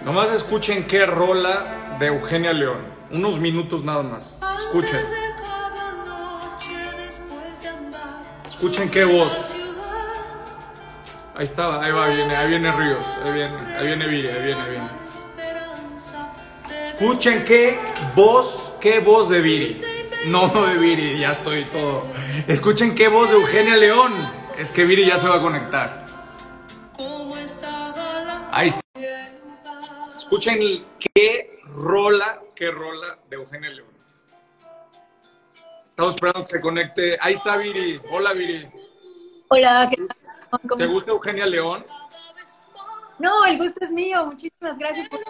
Nomás escuchen qué rola de Eugenia León. Unos minutos nada más. Escuchen. Escuchen qué voz. Ahí está, ahí viene Ríos, ahí viene Viri, ahí viene. Escuchen qué voz de Viri. No de Viri, ya estoy todo. Escuchen qué voz de Eugenia León. Es que Viri ya se va a conectar. Ahí está. Escuchen qué rola de Eugenia León. Estamos esperando que se conecte. Ahí está Viri. Hola Viri. Hola, ¿qué tal? ¿Te gusta Eugenia León? No, el gusto es mío. Muchísimas gracias por...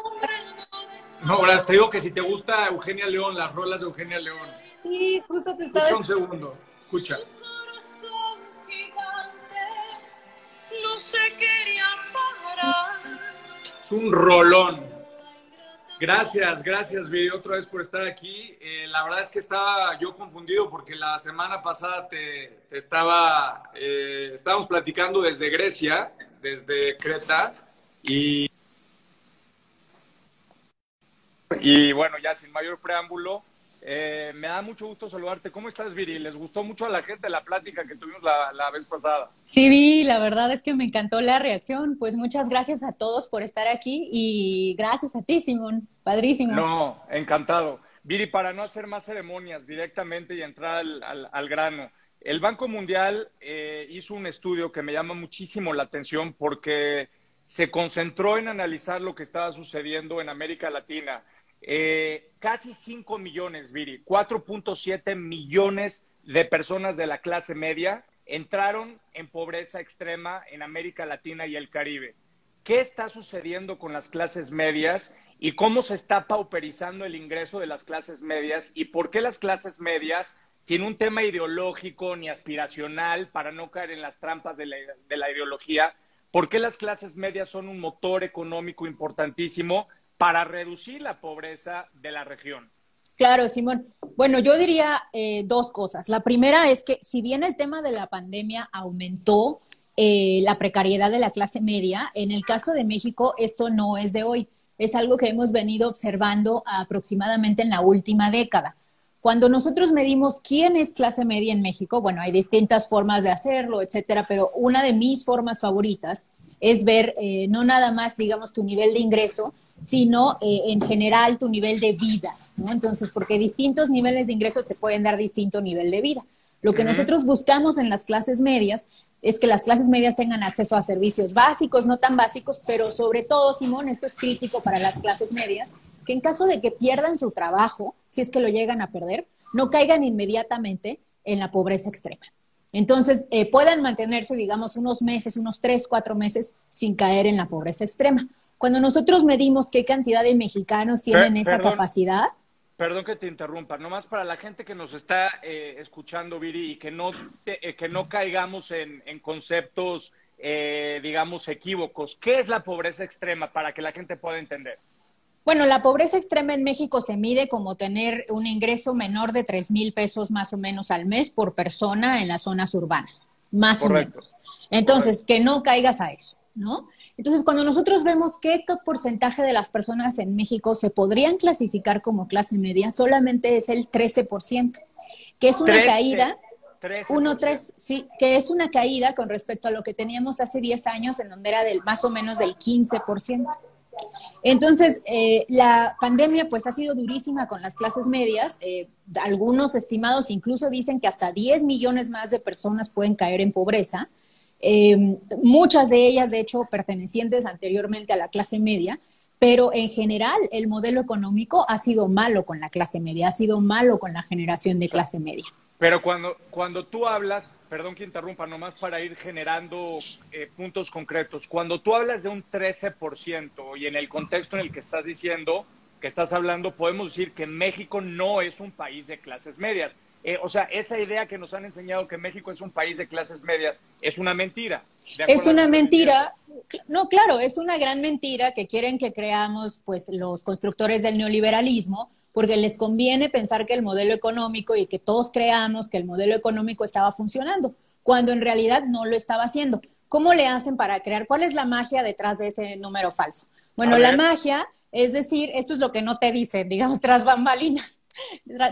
No, ahora te digo que si te gusta Eugenia León, las rolas de Eugenia León. Sí, justo te estaba... Escucha un segundo. Escucha. Es un rolón. Gracias, Viri, otra vez por estar aquí. La verdad es que estaba yo confundido porque la semana pasada estábamos platicando desde Grecia, desde Creta, y bueno, ya sin mayor preámbulo, me da mucho gusto saludarte. ¿Cómo estás, Viri? ¿Les gustó mucho a la gente la plática que tuvimos la vez pasada? Sí, vi, la verdad es que me encantó la reacción. Pues muchas gracias a todos por estar aquí y gracias a ti, Simón. Padrísimo. No, encantado. Viri, para no hacer más ceremonias directamente y entrar al grano, el Banco Mundial hizo un estudio que me llama muchísimo la atención porque se concentró en analizar lo que estaba sucediendo en América Latina. Casi 5 millones, Viri, 4.7 millones de personas de la clase media entraron en pobreza extrema en América Latina y el Caribe. ¿Qué está sucediendo con las clases medias y cómo se está pauperizando el ingreso de las clases medias y por qué las clases medias, sin un tema ideológico ni aspiracional para no caer en las trampas de la ideología, por qué las clases medias son un motor económico importantísimo para reducir la pobreza de la región? Claro, Simón. Bueno, yo diría dos cosas. La primera es que si bien el tema de la pandemia aumentó la precariedad de la clase media, en el caso de México esto no es de hoy. Es algo que hemos venido observando aproximadamente en la última década. Cuando nosotros medimos quién es clase media en México, bueno, hay distintas formas de hacerlo, etcétera, pero una de mis formas favoritas es ver no nada más, digamos, tu nivel de ingreso, sino en general tu nivel de vida, ¿no? Entonces, porque distintos niveles de ingreso te pueden dar distinto nivel de vida. Lo que nosotros buscamos en las clases medias es que las clases medias tengan acceso a servicios básicos, no tan básicos, pero sobre todo, Simón, esto es crítico para las clases medias, que en caso de que pierdan su trabajo, si es que lo llegan a perder, no caigan inmediatamente en la pobreza extrema. Entonces, puedan mantenerse, digamos, unos meses, unos 3, 4 meses sin caer en la pobreza extrema. Cuando nosotros medimos qué cantidad de mexicanos tienen esa capacidad... Perdón que te interrumpa, nomás para la gente que nos está escuchando, Viri, y que no caigamos en conceptos, digamos, equívocos. ¿Qué es la pobreza extrema para que la gente pueda entender? Bueno, la pobreza extrema en México se mide como tener un ingreso menor de 3,000 pesos más o menos al mes por persona en las zonas urbanas, más o menos. Entonces, que no caigas a eso, ¿no? Entonces, cuando nosotros vemos qué porcentaje de las personas en México se podrían clasificar como clase media, solamente es el 13%, que es una caída, 1,3, sí, que es una caída con respecto a lo que teníamos hace 10 años, en donde era más o menos del 15%. Entonces, la pandemia pues ha sido durísima con las clases medias. Algunos estimados incluso dicen que hasta 10 millones más de personas pueden caer en pobreza. Muchas de ellas, de hecho, pertenecientes anteriormente a la clase media, pero en general el modelo económico ha sido malo con la clase media, ha sido malo con la generación de clase media. Pero cuando tú hablas, perdón que interrumpa, nomás para ir generando puntos concretos, cuando tú hablas de un 13% y en el contexto en el que estás diciendo, que estás hablando, podemos decir que México no es un país de clases medias. O sea, esa idea que nos han enseñado que México es un país de clases medias es una mentira. Es una mentira. No, claro, es una gran mentira que quieren que creamos pues los constructores del neoliberalismo, porque les conviene pensar que el modelo económico y que todos creamos que el modelo económico estaba funcionando, cuando en realidad no lo estaba haciendo. ¿Cómo le hacen para crear? ¿Cuál es la magia detrás de ese número falso? Bueno, la magia, es decir, esto es lo que no te dicen, digamos, tras bambalinas.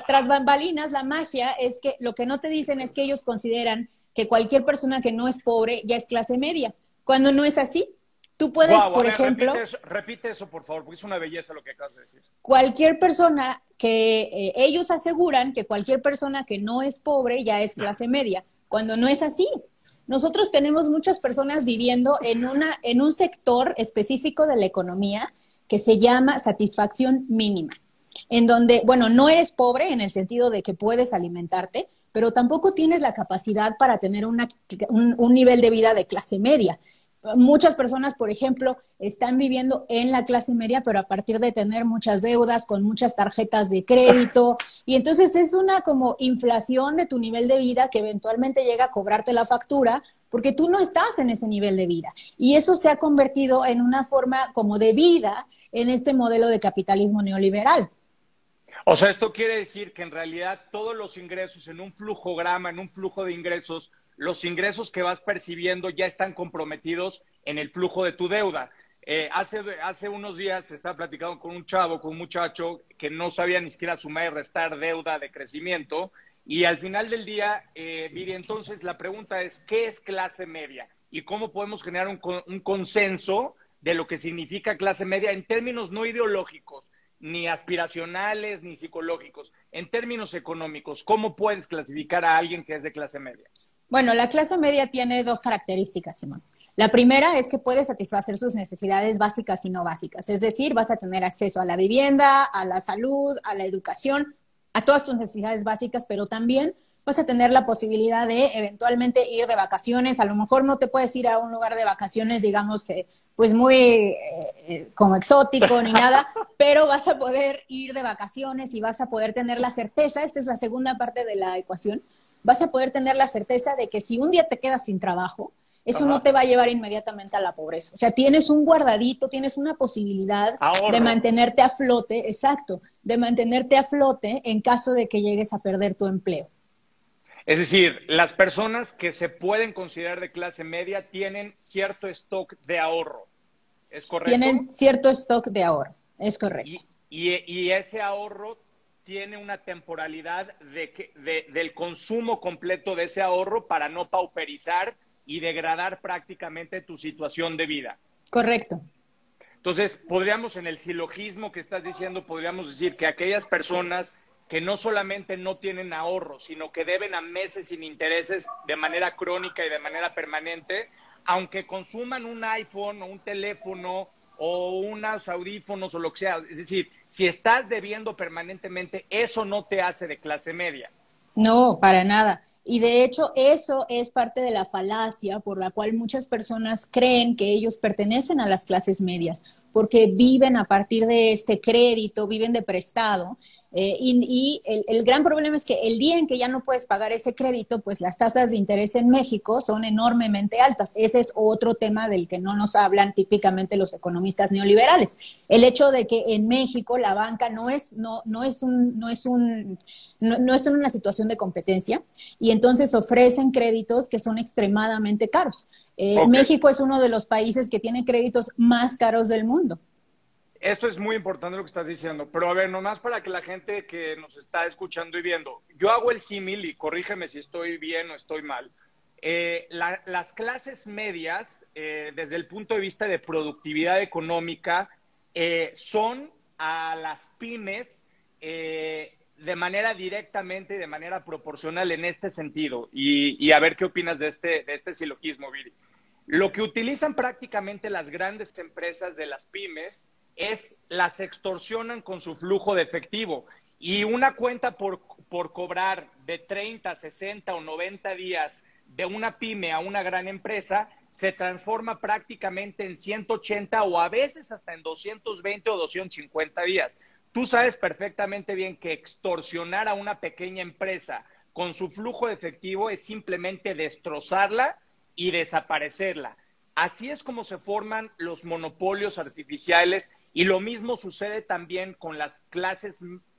Tras bambalinas, la magia es que lo que no te dicen es que ellos consideran que cualquier persona que no es pobre ya es clase media, cuando no es así. Tú puedes, Wow, a por ver, ejemplo, repite eso, por favor, porque es una belleza lo que acabas de decir. cualquier persona que ellos aseguran que cualquier persona que no es pobre ya es clase media, cuando no es así. Nosotros tenemos muchas personas viviendo en un sector específico de la economía que se llama satisfacción mínima, en donde, bueno, no eres pobre en el sentido de que puedes alimentarte, pero tampoco tienes la capacidad para tener un nivel de vida de clase media. Muchas personas, por ejemplo, están viviendo en la clase media, pero a partir de tener muchas deudas, con muchas tarjetas de crédito, y entonces es una como inflación de tu nivel de vida que eventualmente llega a cobrarte la factura, porque tú no estás en ese nivel de vida. Y eso se ha convertido en una forma como de vida en este modelo de capitalismo neoliberal. O sea, esto quiere decir que en realidad todos los ingresos en un flujograma, en un flujo de ingresos, los ingresos que vas percibiendo ya están comprometidos en el flujo de tu deuda. Hace unos días estaba platicando con un chavo, con un muchacho que no sabía ni siquiera sumar y restar deuda de crecimiento. Y al final del día, Viri, entonces la pregunta es, ¿qué es clase media? ¿Y cómo podemos generar un consenso de lo que significa clase media en términos no ideológicos, ni aspiracionales, ni psicológicos? En términos económicos, ¿cómo puedes clasificar a alguien que es de clase media? Bueno, la clase media tiene dos características, Simón. La primera es que puede satisfacer sus necesidades básicas y no básicas, es decir, vas a tener acceso a la vivienda, a la salud, a la educación, a todas tus necesidades básicas, pero también vas a tener la posibilidad de eventualmente ir de vacaciones. A lo mejor no te puedes ir a un lugar de vacaciones, digamos, pues muy como exótico ni nada, pero vas a poder ir de vacaciones y vas a poder tener la certeza, esta es la segunda parte de la ecuación, vas a poder tener la certeza de que si un día te quedas sin trabajo, eso no Ajá. te va a llevar inmediatamente a la pobreza. O sea, tienes un guardadito, tienes una posibilidad de Ahorro. mantenerte a flote, exacto, de mantenerte a flote en caso de que llegues a perder tu empleo. Es decir, las personas que se pueden considerar de clase media tienen cierto stock de ahorro. ¿Es correcto? Tienen cierto stock de ahorro, es correcto. Y ese ahorro tiene una temporalidad del consumo completo de ese ahorro para no pauperizar y degradar prácticamente tu situación de vida. Correcto. Entonces, podríamos, en el silogismo que estás diciendo, podríamos decir que aquellas personas que no solamente no tienen ahorro, sino que deben a meses sin intereses de manera crónica y de manera permanente, aunque consuman un iPhone o un teléfono o unos audífonos o lo que sea. Es decir, si estás debiendo permanentemente, eso no te hace de clase media. No, para nada. Y de hecho, eso es parte de la falacia por la cual muchas personas creen que ellos pertenecen a las clases medias, porque viven a partir de este crédito, viven de prestado. El gran problema es que el día en que ya no puedes pagar ese crédito, pues las tasas de interés en México son enormemente altas. Ese es otro tema del que no nos hablan típicamente los economistas neoliberales. El hecho de que en México la banca no está en una situación de competencia y entonces ofrecen créditos que son extremadamente caros. Ok. México es uno de los países que tiene créditos más caros del mundo. Esto es muy importante lo que estás diciendo, pero a ver, nomás para que la gente que nos está escuchando y viendo, yo hago el símil y corrígeme si estoy bien o estoy mal. Las clases medias, desde el punto de vista de productividad económica, son a las pymes de manera directamente y de manera proporcional en este sentido. Y a ver qué opinas de este silogismo, Viri. Lo que utilizan prácticamente las grandes empresas de las pymes las extorsionan con su flujo de efectivo. Y una cuenta por cobrar de 30, 60 o 90 días de una pyme a una gran empresa se transforma prácticamente en 180 o a veces hasta en 220 o 250 días. Tú sabes perfectamente bien que extorsionar a una pequeña empresa con su flujo de efectivo es simplemente destrozarla y desaparecerla. Así es como se forman los monopolios artificiales y lo mismo sucede también con las clases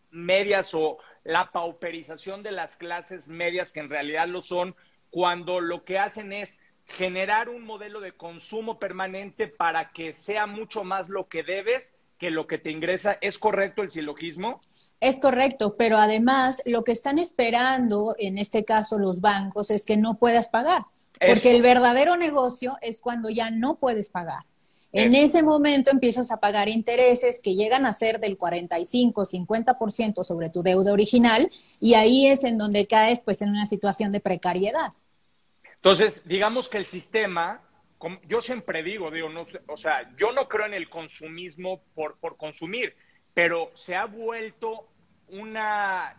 medias o la pauperización de las clases medias, que en realidad lo son, cuando lo que hacen es generar un modelo de consumo permanente para que sea mucho más lo que debes que lo que te ingresa. ¿Es correcto el silogismo? Es correcto, pero además lo que están esperando, en este caso los bancos, es que no puedas pagar, porque el Eso, verdadero negocio es cuando ya no puedes pagar. En eso. ese momento empiezas a pagar intereses que llegan a ser del 45, 50% sobre tu deuda original y ahí es en donde caes pues en una situación de precariedad. Entonces, digamos que el sistema, yo siempre digo, no, o sea, yo no creo en el consumismo por consumir, pero se ha vuelto una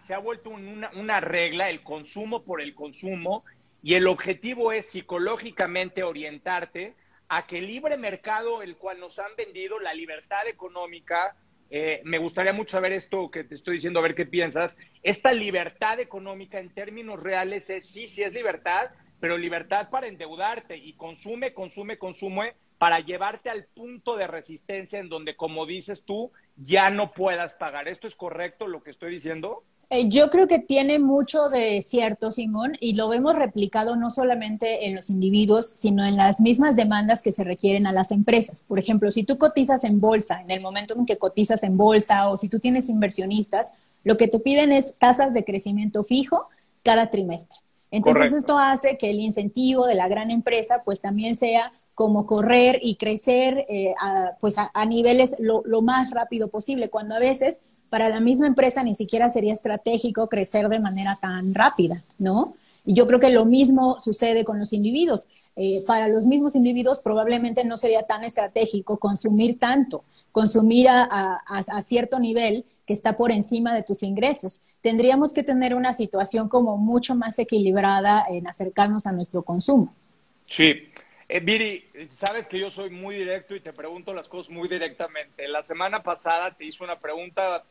regla, el consumo por el consumo, y el objetivo es psicológicamente orientarte a que el libre mercado, el cual nos han vendido, la libertad económica, me gustaría mucho saber esto que te estoy diciendo, a ver qué piensas. Esta libertad económica en términos reales sí es libertad, pero libertad para endeudarte y consume para llevarte al punto de resistencia en donde, como dices tú, ya no puedas pagar. ¿Esto es correcto lo que estoy diciendo? Yo creo que tiene mucho de cierto, Simón, y lo vemos replicado no solamente en los individuos, sino en las mismas demandas que se requieren a las empresas. Por ejemplo, si tú cotizas en bolsa, en el momento en que cotizas en bolsa o si tú tienes inversionistas, lo que te piden es tasas de crecimiento fijo cada trimestre. Entonces, Correcto. esto hace que el incentivo de la gran empresa pues también sea como correr y crecer a niveles lo más rápido posible, cuando a veces para la misma empresa ni siquiera sería estratégico crecer de manera tan rápida, ¿no? Y yo creo que lo mismo sucede con los individuos. Para los mismos individuos probablemente no sería tan estratégico consumir tanto, consumir a cierto nivel que está por encima de tus ingresos. Tendríamos que tener una situación como mucho más equilibrada en acercarnos a nuestro consumo. Sí. Viri, sabes que yo soy muy directo y te pregunto las cosas muy directamente. La semana pasada te hice una pregunta,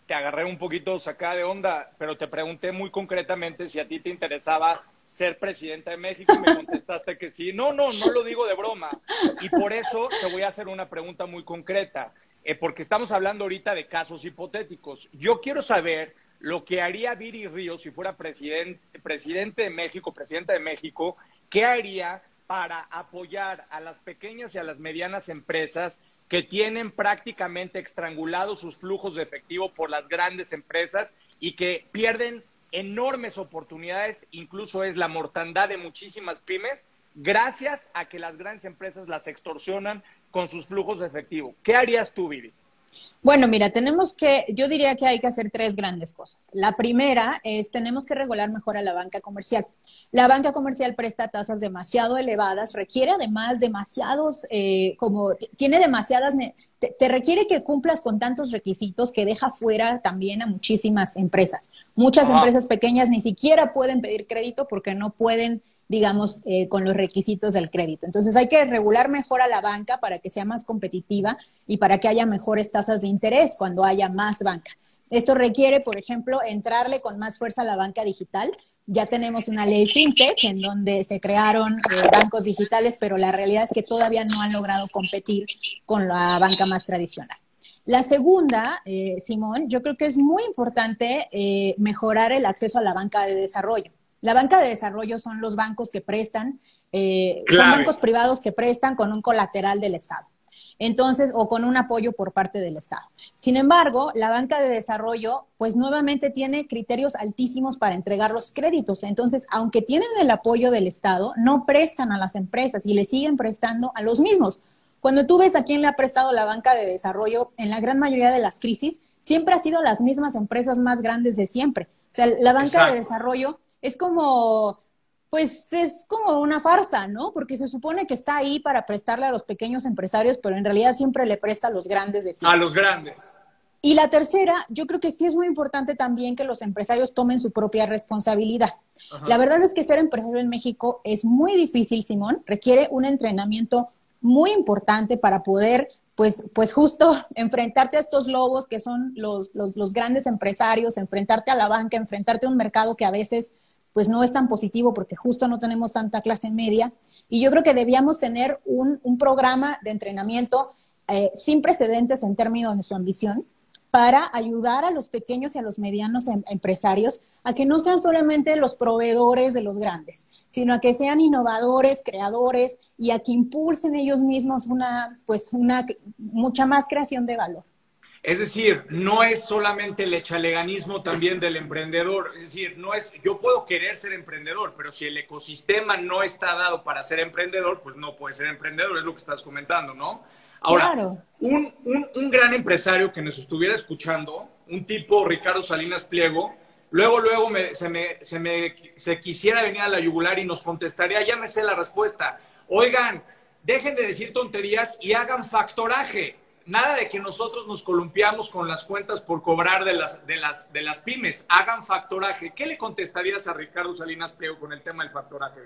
te agarré un poquito sacada de onda, pero te pregunté muy concretamente si a ti te interesaba ser presidenta de México y me contestaste que sí. No lo digo de broma. Y por eso te voy a hacer una pregunta muy concreta, porque estamos hablando ahorita de casos hipotéticos. Yo quiero saber lo que haría Viri Ríos si fuera presidente de México, presidenta de México, ¿qué haría para apoyar a las pequeñas y a las medianas empresas que tienen prácticamente estrangulados sus flujos de efectivo por las grandes empresas y que pierden enormes oportunidades, incluso es la mortandad de muchísimas pymes, gracias a que las grandes empresas las extorsionan con sus flujos de efectivo? ¿Qué harías tú, Vivi? Bueno, mira, yo diría que hay que hacer tres grandes cosas. La primera es, tenemos que regular mejor a la banca comercial. La banca comercial presta tasas demasiado elevadas, requiere además tiene demasiadas, te requiere que cumplas con tantos requisitos que deja fuera también a muchísimas empresas. Muchas Ajá. empresas pequeñas ni siquiera pueden pedir crédito porque no pueden digamos, con los requisitos del crédito. Entonces hay que regular mejor a la banca para que sea más competitiva y para que haya mejores tasas de interés cuando haya más banca. Esto requiere, por ejemplo, entrarle con más fuerza a la banca digital. Ya tenemos una ley fintech en donde se crearon bancos digitales, pero la realidad es que todavía no han logrado competir con la banca más tradicional. La segunda, Simón, yo creo que es muy importante mejorar el acceso a la banca de desarrollo. La banca de desarrollo son los bancos que prestan, son Clave. bancos privados que prestan con un colateral del Estado. Entonces, o con un apoyo por parte del Estado. Sin embargo, la banca de desarrollo, pues nuevamente tiene criterios altísimos para entregar los créditos. Entonces, aunque tienen el apoyo del Estado, no prestan a las empresas y le siguen prestando a los mismos. Cuando tú ves a quién le ha prestado la banca de desarrollo, en la gran mayoría de las crisis, siempre ha sido las mismas empresas más grandes de siempre. O sea, la banca de Exacto. desarrollo pues es como una farsa, ¿no? Porque se supone que está ahí para prestarle a los pequeños empresarios, pero en realidad siempre le presta a los grandes de A siempre. los grandes. Y la tercera, yo creo que sí es muy importante también que los empresarios tomen su propia responsabilidad. La Ajá. verdad es que ser empresario en México es muy difícil, Simón, requiere un entrenamiento muy importante para poder, pues justo enfrentarte a estos lobos que son los grandes empresarios, enfrentarte a la banca, enfrentarte a un mercado que a veces pues no es tan positivo porque justo no tenemos tanta clase media. Y yo creo que debíamos tener un programa de entrenamiento sin precedentes en términos de su ambición para ayudar a los pequeños y a los medianos empresarios a que no sean solamente los proveedores de los grandes, sino a que sean innovadores, creadores y a que impulsen ellos mismos una mucha más creación de valor. Es decir, no es solamente el echaleganismo también del emprendedor. Es decir, no es, yo puedo querer ser emprendedor, pero si el ecosistema no está dado para ser emprendedor, pues no puede ser emprendedor, es lo que estás comentando, ¿no? Ahora, claro. un gran empresario que nos estuviera escuchando, un tipo Ricardo Salinas Pliego, luego se quisiera venir a la yugular y nos contestaría, ya me sé la respuesta. Oigan, dejen de decir tonterías y hagan factoraje. Nada de que nosotros nos columpiamos con las cuentas por cobrar de las pymes. Hagan factoraje. ¿Qué le contestarías a Ricardo Salinas Pliego con el tema del factoraje?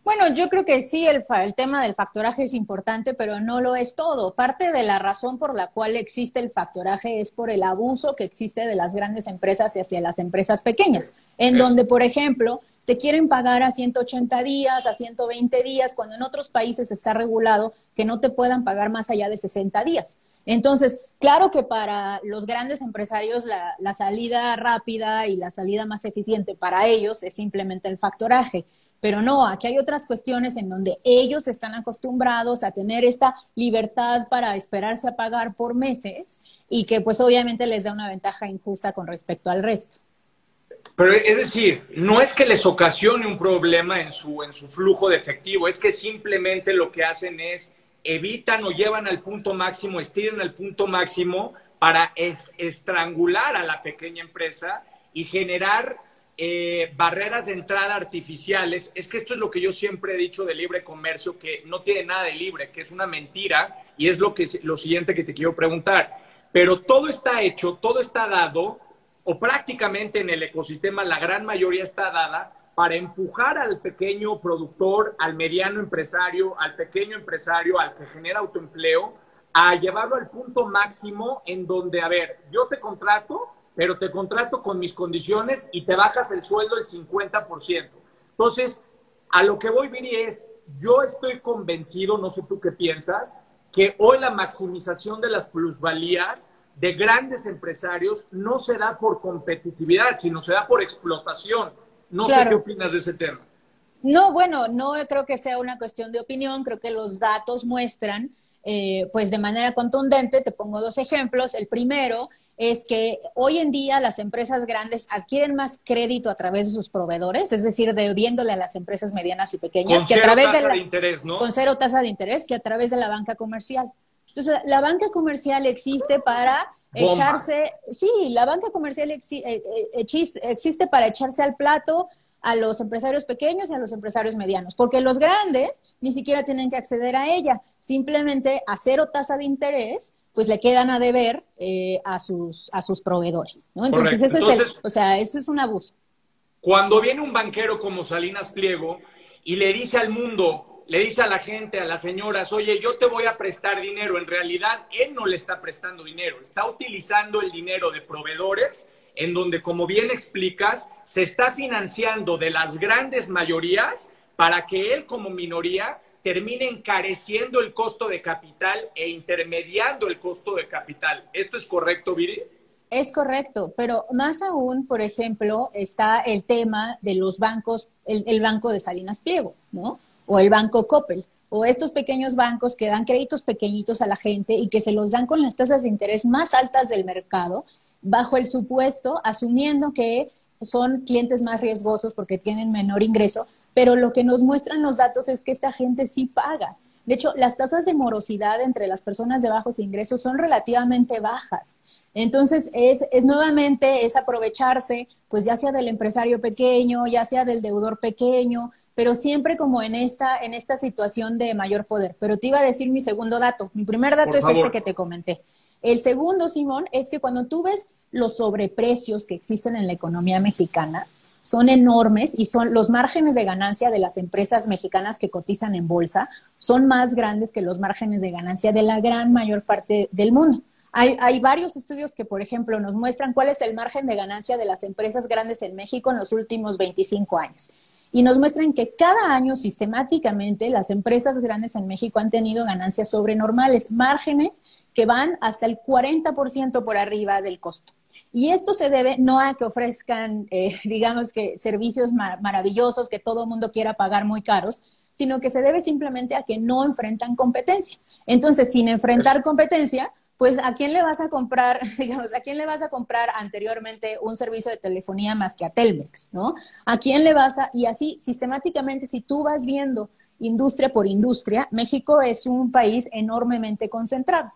Bueno, yo creo que sí, el tema del factoraje es importante, pero no lo es todo. Parte de la razón por la cual existe el factoraje es por el abuso que existe de las grandes empresas hacia las empresas pequeñas, en donde, por ejemplo, te quieren pagar a 180 días, a 120 días, cuando en otros países está regulado que no te puedan pagar más allá de 60 días. Entonces, claro que para los grandes empresarios la salida rápida y la salida más eficiente para ellos es simplemente el factoraje. Pero no, aquí hay otras cuestiones en donde ellos están acostumbrados a tener esta libertad para esperarse a pagar por meses y que pues obviamente les da una ventaja injusta con respecto al resto. Pero es decir, no es que les ocasione un problema en su flujo de efectivo, es que simplemente lo que hacen es evitan o llevan al punto máximo, estiran al punto máximo para estrangular a la pequeña empresa y generar barreras de entrada artificiales. Es que esto es lo que yo siempre he dicho de libre comercio, que no tiene nada de libre, que es una mentira, y es lo siguiente que te quiero preguntar. Pero todo está hecho, todo está dado, o prácticamente en el ecosistema la gran mayoría está dada para empujar al pequeño productor, al mediano empresario, al pequeño empresario, al que genera autoempleo, a llevarlo al punto máximo en donde, a ver, yo te contrato, pero te contrato con mis condiciones y te bajas el sueldo el 50%. Entonces, a lo que voy, Viri, es, yo estoy convencido, no sé tú qué piensas, que hoy la maximización de las plusvalías de grandes empresarios no se da por competitividad, sino se da por explotación. No sé qué opinas de ese tema. No, bueno, no creo que sea una cuestión de opinión, creo que los datos muestran, pues de manera contundente, te pongo dos ejemplos. El primero es que hoy en día las empresas grandes adquieren más crédito a través de sus proveedores, es decir, debiéndole a las empresas medianas y pequeñas, con que a través de interés, ¿no? Con cero tasa de interés, que a través de la banca comercial. Entonces, la banca comercial existe para echarse, sí, la banca comercial existe para echarse al plato a los empresarios pequeños y a los empresarios medianos, porque los grandes ni siquiera tienen que acceder a ella, simplemente a cero tasa de interés, pues le quedan a deber a sus proveedores, ¿no? Entonces, ese es un abuso. Cuando viene un banquero como Salinas Pliego y le dice al mundo, le dice a la gente, a las señoras, oye, yo te voy a prestar dinero, en realidad él no le está prestando dinero, está utilizando el dinero de proveedores en donde, como bien explicas, se está financiando de las grandes mayorías para que él como minoría termine encareciendo el costo de capital e intermediando el costo de capital. ¿Esto es correcto, Viri? Es correcto, pero más aún, por ejemplo, está el tema de los bancos, el banco de Salinas Pliego, ¿no? O el banco Coppel, o estos pequeños bancos que dan créditos pequeñitos a la gente y que se los dan con las tasas de interés más altas del mercado, bajo el supuesto, asumiendo que son clientes más riesgosos porque tienen menor ingreso, pero lo que nos muestran los datos es que esta gente sí paga. De hecho, las tasas de morosidad entre las personas de bajos ingresos son relativamente bajas. Entonces, es nuevamente aprovecharse, pues ya sea del empresario pequeño, ya sea del deudor pequeño, pero siempre como en esta situación de mayor poder. Pero te iba a decir mi segundo dato. Mi primer dato es este que te comenté. El segundo, Simón, es que cuando tú ves los sobreprecios que existen en la economía mexicana, son enormes y son los márgenes de ganancia de las empresas mexicanas que cotizan en bolsa son más grandes que los márgenes de ganancia de la gran mayor parte del mundo. Hay varios estudios que, por ejemplo, nos muestran cuál es el margen de ganancia de las empresas grandes en México en los últimos 25 años. Y nos muestran que cada año sistemáticamente las empresas grandes en México han tenido ganancias sobrenormales, márgenes que van hasta el 40% por arriba del costo. Y esto se debe no a que ofrezcan, digamos que servicios maravillosos que todo el mundo quiera pagar muy caros, sino que se debe simplemente a que no enfrentan competencia. Entonces, sin enfrentar competencia, pues ¿a quién le vas a comprar, digamos, a quién le vas a comprar anteriormente un servicio de telefonía más que a Telmex, ¿no? ¿A quién le vas a...? Y así, sistemáticamente, si tú vas viendo industria por industria, México es un país enormemente concentrado.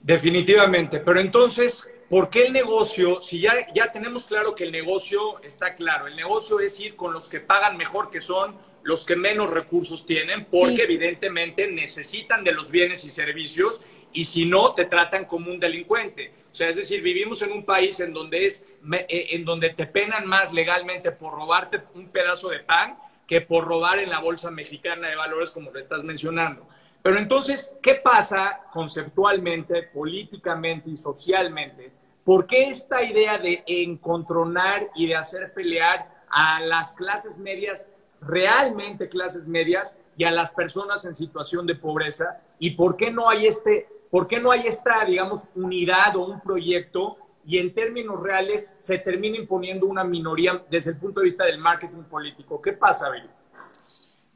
Definitivamente, pero entonces, ¿por qué el negocio? Si ya tenemos claro que el negocio está claro, el negocio es ir con los que pagan mejor, que son los que menos recursos tienen, porque sí, evidentemente necesitan de los bienes y servicios, y si no, te tratan como un delincuente. O sea, es decir, vivimos en un país en donde te penan más legalmente por robarte un pedazo de pan que por robar en la Bolsa Mexicana de Valores, como lo estás mencionando. Pero entonces, ¿qué pasa conceptualmente, políticamente y socialmente? ¿Por qué esta idea de encontronar y de hacer pelear a las clases medias, realmente clases medias, y a las personas en situación de pobreza? ¿Y por qué no hay esta, digamos, unidad o un proyecto y en términos reales se termina imponiendo una minoría desde el punto de vista del marketing político? ¿Qué pasa, Viri?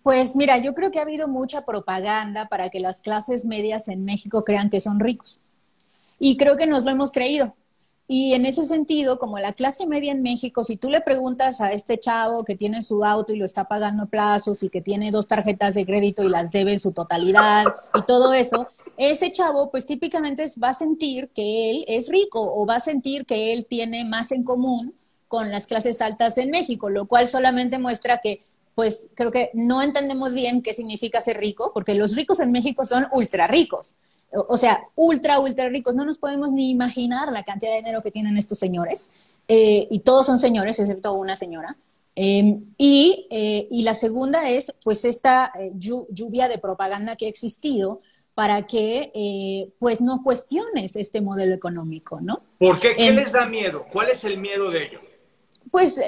Pues mira, yo creo que ha habido mucha propaganda para que las clases medias en México crean que son ricos. Y creo que nos lo hemos creído. Y en ese sentido, como la clase media en México, si tú le preguntas a este chavo que tiene su auto y lo está pagando a plazos y que tiene 2 tarjetas de crédito y las debe en su totalidad y todo eso, ese chavo pues típicamente va a sentir que él es rico o va a sentir que él tiene más en común con las clases altas en México, lo cual solamente muestra que pues creo que no entendemos bien qué significa ser rico, porque los ricos en México son ultra ricos. O sea, ultra ricos. No nos podemos ni imaginar la cantidad de dinero que tienen estos señores. Y todos son señores, excepto una señora. Y la segunda es, pues, esta lluvia de propaganda que ha existido para que, pues, no cuestiones este modelo económico, ¿no? ¿Por qué? ¿Qué les da miedo? ¿Cuál es el miedo de ellos? Pues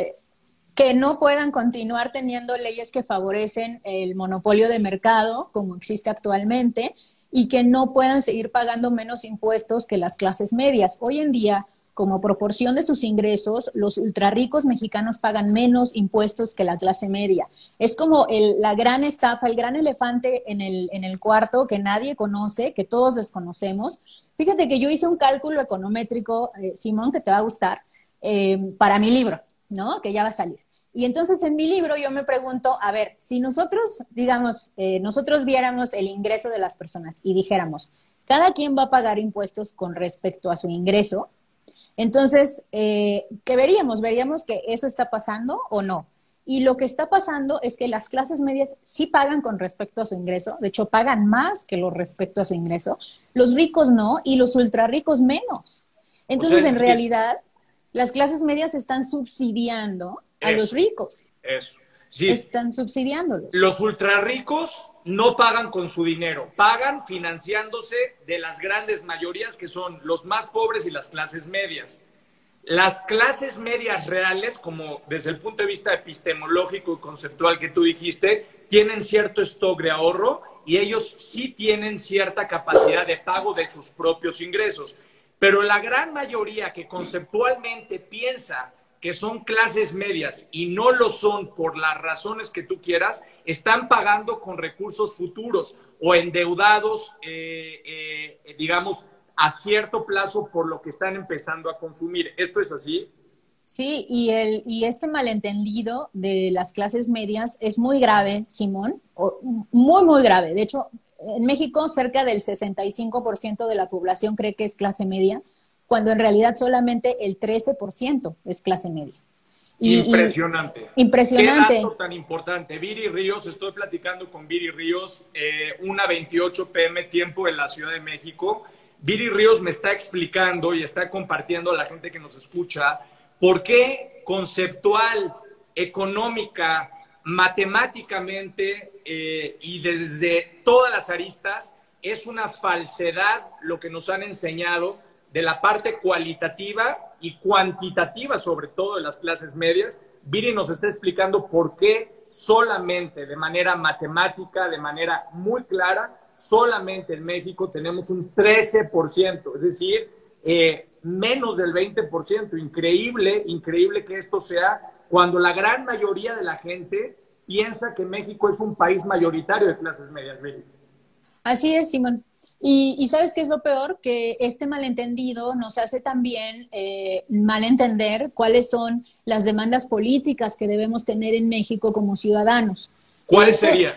que no puedan continuar teniendo leyes que favorecen el monopolio de mercado, como existe actualmente, y que no puedan seguir pagando menos impuestos que las clases medias. Hoy en día, como proporción de sus ingresos, los ultrarricos mexicanos pagan menos impuestos que la clase media. Es como la gran estafa, el gran elefante en el cuarto que nadie conoce, que todos desconocemos. Fíjate que yo hice un cálculo econométrico, Simón, que te va a gustar, para mi libro, ¿no? Que ya va a salir. Y entonces en mi libro yo me pregunto, a ver, si nosotros, digamos, nosotros viéramos el ingreso de las personas y dijéramos, cada quien va a pagar impuestos con respecto a su ingreso, entonces, ¿qué veríamos? ¿Veríamos que eso está pasando o no? Y lo que está pasando es que las clases medias sí pagan con respecto a su ingreso, de hecho pagan más que lo respecto a su ingreso, los ricos no y los ultrarricos menos. Entonces, o sea, en realidad, las clases medias están subsidiando a los ricos. Eso. Sí. Están subsidiándolos. Los ultrarricos no pagan con su dinero, pagan financiándose de las grandes mayorías que son los más pobres y las clases medias. Las clases medias reales, como desde el punto de vista epistemológico y conceptual que tú dijiste, tienen cierto stock de ahorro y ellos sí tienen cierta capacidad de pago de sus propios ingresos. Pero la gran mayoría que conceptualmente piensa que son clases medias y no lo son por las razones que tú quieras, están pagando con recursos futuros o endeudados, digamos, a cierto plazo por lo que están empezando a consumir. ¿Esto es así? Sí, y este malentendido de las clases medias es muy grave, Simón, muy grave. De hecho, en México cerca del 65% de la población cree que es clase media, cuando en realidad solamente el 13% es clase media. Impresionante. Impresionante. Qué dato tan importante. Viri Ríos, estoy platicando con Viri Ríos, 1:28 p.m. tiempo en la Ciudad de México. Viri Ríos me está explicando y está compartiendo a la gente que nos escucha por qué conceptual, económica, matemáticamente y desde todas las aristas es una falsedad lo que nos han enseñado de la parte cualitativa y cuantitativa, sobre todo de las clases medias. Viri nos está explicando por qué solamente de manera matemática, de manera muy clara, solamente en México tenemos un 13%, es decir, menos del 20%. Increíble, increíble que esto sea cuando la gran mayoría de la gente piensa que México es un país mayoritario de clases medias. Así es, Simón. Y ¿sabes qué es lo peor? Que este malentendido nos hace también malentender cuáles son las demandas políticas que debemos tener en México como ciudadanos. ¿Cuáles serían?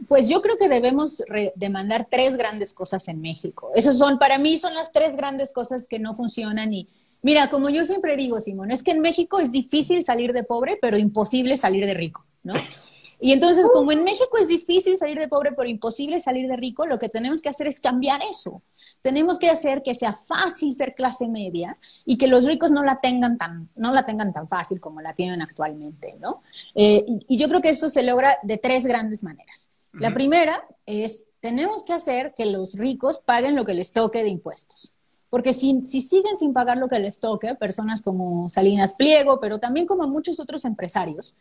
Pues yo creo que debemos demandar tres grandes cosas en México. Esas son, para mí, son las tres grandes cosas que no funcionan. Y mira, como yo siempre digo, Simón, es que en México es difícil salir de pobre, pero imposible salir de rico, ¿no? Y entonces, como en México es difícil salir de pobre, pero imposible salir de rico, lo que tenemos que hacer es cambiar eso. Tenemos que hacer que sea fácil ser clase media y que los ricos no la tengan tan fácil como la tienen actualmente, ¿no? Y yo creo que eso se logra de tres grandes maneras. La primera es, tenemos que hacer que los ricos paguen lo que les toque de impuestos. Porque si siguen sin pagar lo que les toque, personas como Salinas Pliego, pero también como muchos otros empresarios,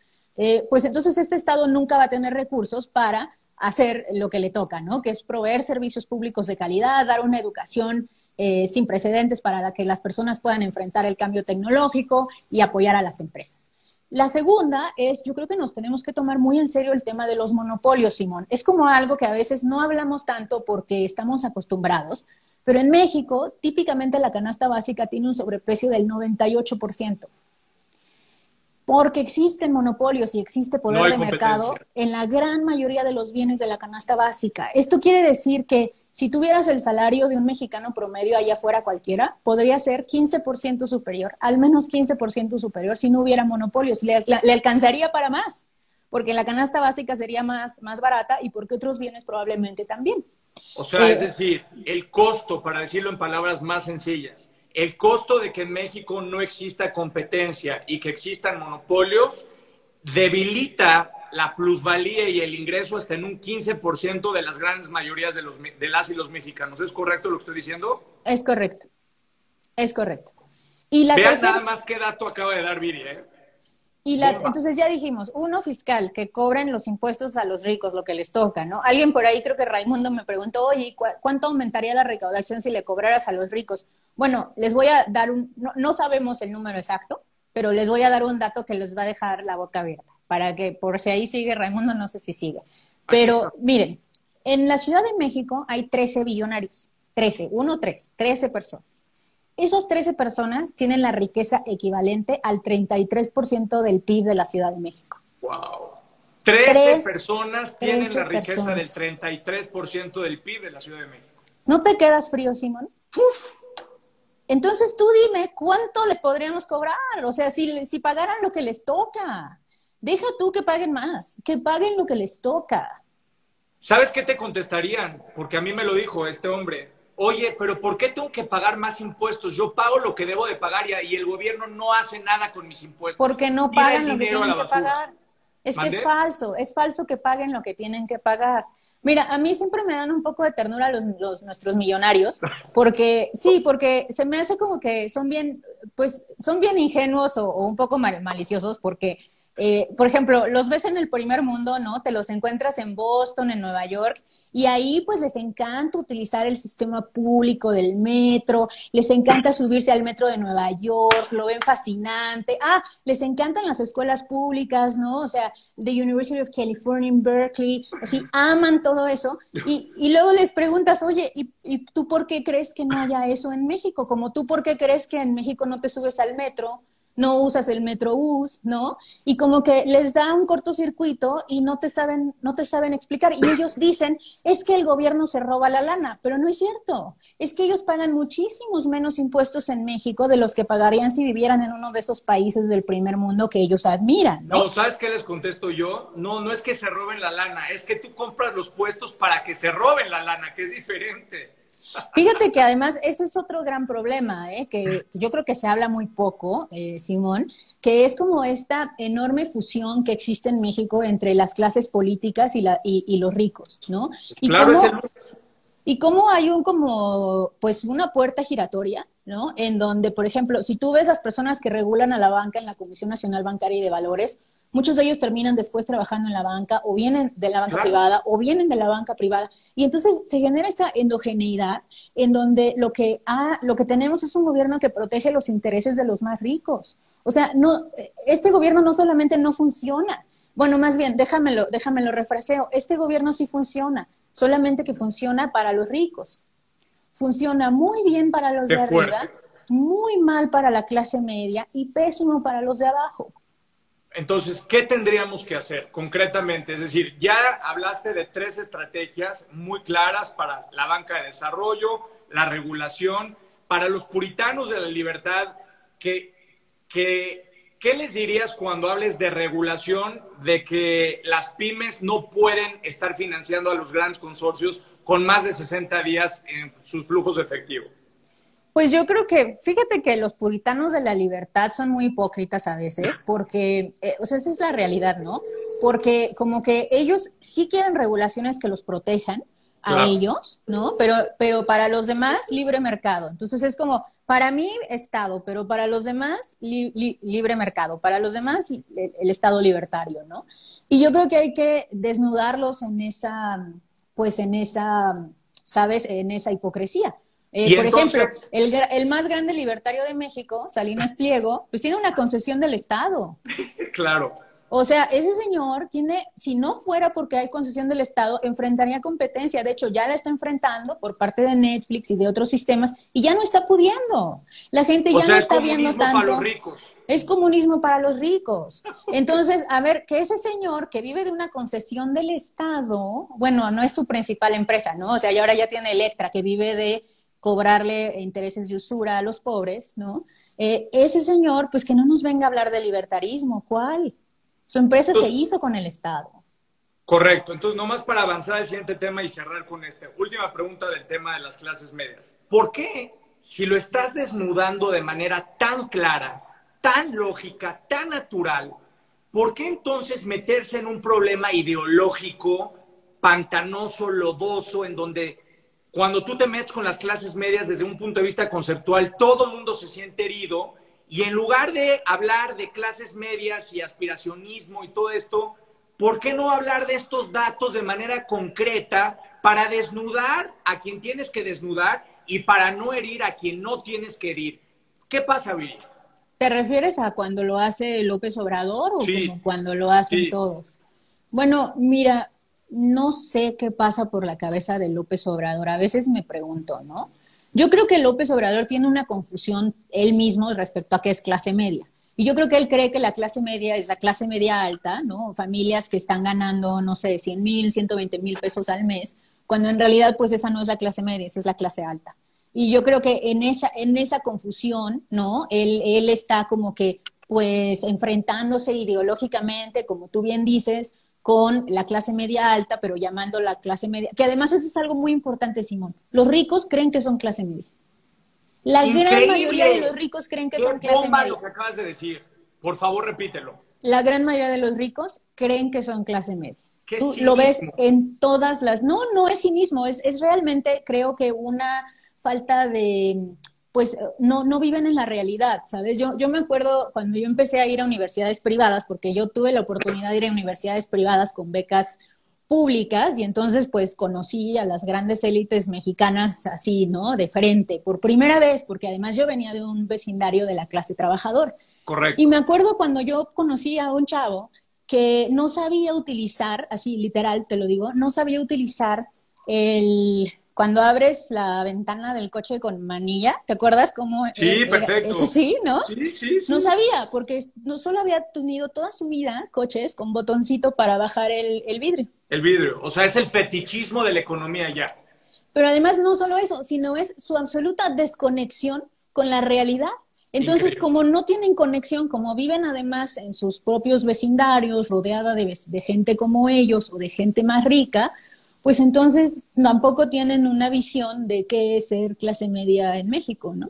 pues entonces este Estado nunca va a tener recursos para hacer lo que le toca, ¿no? Que es proveer servicios públicos de calidad, dar una educación sin precedentes para que las personas puedan enfrentar el cambio tecnológico y apoyar a las empresas. La segunda es, yo creo que nos tenemos que tomar muy en serio el tema de los monopolios, Simón. Es como algo que a veces no hablamos tanto porque estamos acostumbrados, pero en México típicamente la canasta básica tiene un sobreprecio del 98%. Porque existen monopolios y existe poder de mercado en la gran mayoría de los bienes de la canasta básica. Esto quiere decir que si tuvieras el salario de un mexicano promedio allá afuera cualquiera, podría ser 15% superior, al menos 15% superior si no hubiera monopolios. Le alcanzaría para más, porque la canasta básica sería más barata y porque otros bienes probablemente también. O sea, es decir, el costo, para decirlo en palabras más sencillas, el costo de que en México no exista competencia y que existan monopolios debilita la plusvalía y el ingreso hasta en un 15% de las grandes mayorías de las y los mexicanos. ¿Es correcto lo que estoy diciendo? Es correcto. Es correcto. Y la Vean tercera... nada más qué dato acaba de dar Viri, ¿eh? Entonces ya dijimos, uno, fiscal, que cobren los impuestos a los ricos, lo que les toca, ¿no? Alguien por ahí, creo que Raimundo me preguntó, oye, ¿cuánto aumentaría la recaudación si le cobraras a los ricos? Bueno, les voy a dar no sabemos el número exacto, pero les voy a dar un dato que les va a dejar la boca abierta, para que por si ahí sigue Raimundo, no sé si sigue. Pero miren, en la Ciudad de México hay 13 billonarios, 13 personas. Esas 13 personas tienen la riqueza equivalente al 33% del PIB de la Ciudad de México. ¡Wow! 13 personas tienen la riqueza del 33% del PIB de la Ciudad de México. ¿No te quedas frío, Simón? ¡Uf! Entonces tú dime, ¿cuánto les podríamos cobrar? O sea, si pagaran lo que les toca. Deja tú que paguen más, que paguen lo que les toca. ¿Sabes qué te contestarían? Porque a mí me lo dijo este hombre. Oye, pero ¿por qué tengo que pagar más impuestos? Yo pago lo que debo de pagar y el gobierno no hace nada con mis impuestos. Porque no pagan lo que tienen que pagar. Es que es falso que paguen lo que tienen que pagar. Mira, a mí siempre me dan un poco de ternura nuestros millonarios, porque se me hace como que son bien ingenuos o un poco maliciosos, porque por ejemplo, los ves en el primer mundo, ¿no? Te los encuentras en Boston, en Nueva York, y ahí pues les encanta utilizar el sistema público del metro, les encanta subirse al metro de Nueva York, lo ven fascinante. Les encantan las escuelas públicas, ¿no? O sea, the University of California en Berkeley, así aman todo eso, y luego les preguntas, oye, ¿y tú por qué crees que no haya eso en México? Como tú, ¿por qué crees que en México no te subes al metro? No usas el Metrobús, ¿no? Y como que les da un cortocircuito y no te saben explicar. Y ellos dicen, es que el gobierno se roba la lana, pero no es cierto. Es que ellos pagan muchísimos menos impuestos en México de los que pagarían si vivieran en uno de esos países del primer mundo que ellos admiran, ¿no? No, ¿sabes qué les contesto yo? No es que se roben la lana, es que tú compras los puestos para que se roben la lana, que es diferente. Fíjate que además ese es otro gran problema, que yo creo que se habla muy poco, Simón, que es como esta enorme fusión que existe en México entre las clases políticas y los ricos, ¿no? Y cómo hay pues una puerta giratoria, ¿no? En donde, por ejemplo, si tú ves las personas que regulan a la banca en la Comisión Nacional Bancaria y de Valores, muchos de ellos terminan después trabajando en la banca, o vienen de la banca privada, o vienen de la banca privada. Y entonces se genera esta endogeneidad en donde lo que tenemos es un gobierno que protege los intereses de los más ricos. O sea, no, este gobierno no solamente no funciona, bueno, más bien, déjamelo refraseo, este gobierno sí funciona, solamente que funciona para los ricos. Funciona muy bien para los de arriba, muy mal para la clase media y pésimo para los de abajo. Entonces, ¿qué tendríamos que hacer concretamente? Es decir, ya hablaste de 3 estrategias muy claras para la banca de desarrollo, la regulación, para los puritanos de la libertad. ¿Qué les dirías cuando hables de regulación, de que las pymes no pueden estar financiando a los grandes consorcios con más de 60 días en sus flujos de efectivo? Pues yo creo que, fíjate que los puritanos de la libertad son muy hipócritas a veces, porque, o sea, esa es la realidad, ¿no? Porque como que ellos sí quieren regulaciones que los protejan a ellos, ¿no? Pero para los demás, libre mercado. Entonces es como, para mí, Estado, pero para los demás, libre mercado. Para los demás, el Estado libertario, ¿no? Y yo creo que hay que desnudarlos en esa, pues en esa, ¿sabes? En esa hipocresía. Por ejemplo, el más grande libertario de México, Salinas Pliego, pues tiene una concesión del Estado. Claro. O sea, ese señor tiene, si no fuera porque hay concesión del Estado, enfrentaría competencia. De hecho, ya la está enfrentando por parte de Netflix y de otros sistemas y ya no está pudiendo. La gente ya no está viendo tanto. Para los ricos. Es comunismo para los ricos. Entonces, a ver, que ese señor que vive de una concesión del Estado, bueno, no es su principal empresa, ¿no? O sea, y ahora ya tiene Electra, que vive de cobrarle intereses de usura a los pobres, ¿no? Ese señor, pues que no nos venga a hablar de libertarismo. ¿Cuál? Su empresa se hizo con el Estado. Correcto. Entonces, nomás para avanzar al siguiente tema y cerrar con esta última pregunta del tema de las clases medias. ¿Por qué, si lo estás desnudando de manera tan clara, tan lógica, tan natural, por qué entonces meterse en un problema ideológico, pantanoso, lodoso, en donde cuando tú te metes con las clases medias desde un punto de vista conceptual, todo el mundo se siente herido? Y en lugar de hablar de clases medias y aspiracionismo y todo esto, ¿por qué no hablar de estos datos de manera concreta para desnudar a quien tienes que desnudar y para no herir a quien no tienes que herir? ¿Qué pasa, Viri? ¿Te refieres a cuando lo hace López Obrador o como cuando lo hacen todos? Bueno, mira, no sé qué pasa por la cabeza de López Obrador. A veces me pregunto, ¿no? Yo creo que López Obrador tiene una confusión él mismo respecto a qué es clase media. Y yo creo que él cree que la clase media es la clase media alta, ¿no? Familias que están ganando, no sé, 100,000, 120,000 pesos al mes, cuando en realidad pues esa no es la clase media, esa es la clase alta. Y yo creo que en esa confusión, ¿no? Él está como que pues enfrentándose ideológicamente, como tú bien dices, con la clase media alta, pero llamando la clase media, que además eso es algo muy importante, Simón. Los ricos creen que son clase media. La gran mayoría de los ricos creen que son clase media. Lo que acabas de decir. Por favor, repítelo. La gran mayoría de los ricos creen que son clase media. Tú cinismo. Lo ves en todas las... No, no es cinismo, es realmente, creo que una falta de... Pues no viven en la realidad, ¿sabes? Yo me acuerdo cuando yo empecé a ir a universidades privadas, porque yo tuve la oportunidad de ir a universidades privadas con becas públicas, y entonces pues conocí a las grandes élites mexicanas así, ¿no? De frente, por primera vez, porque además yo venía de un vecindario de la clase trabajadora. Correcto. Y me acuerdo cuando yo conocí a un chavo que no sabía utilizar, así literal te lo digo, no sabía utilizar cuando abres la ventana del coche con manilla, ¿te acuerdas cómo? Sí, perfecto. Ese sí, ¿no? Sí. No sabía, porque no solo había tenido toda su vida coches con botoncito para bajar el vidrio. El vidrio, o sea, es el fetichismo de la economía ya. Pero además no solo eso, sino es su absoluta desconexión con la realidad. Entonces, increíble. Como no tienen conexión, como viven además en sus propios vecindarios, rodeada de gente como ellos o de gente más rica, pues entonces tampoco tienen una visión de qué es ser clase media en México, ¿no?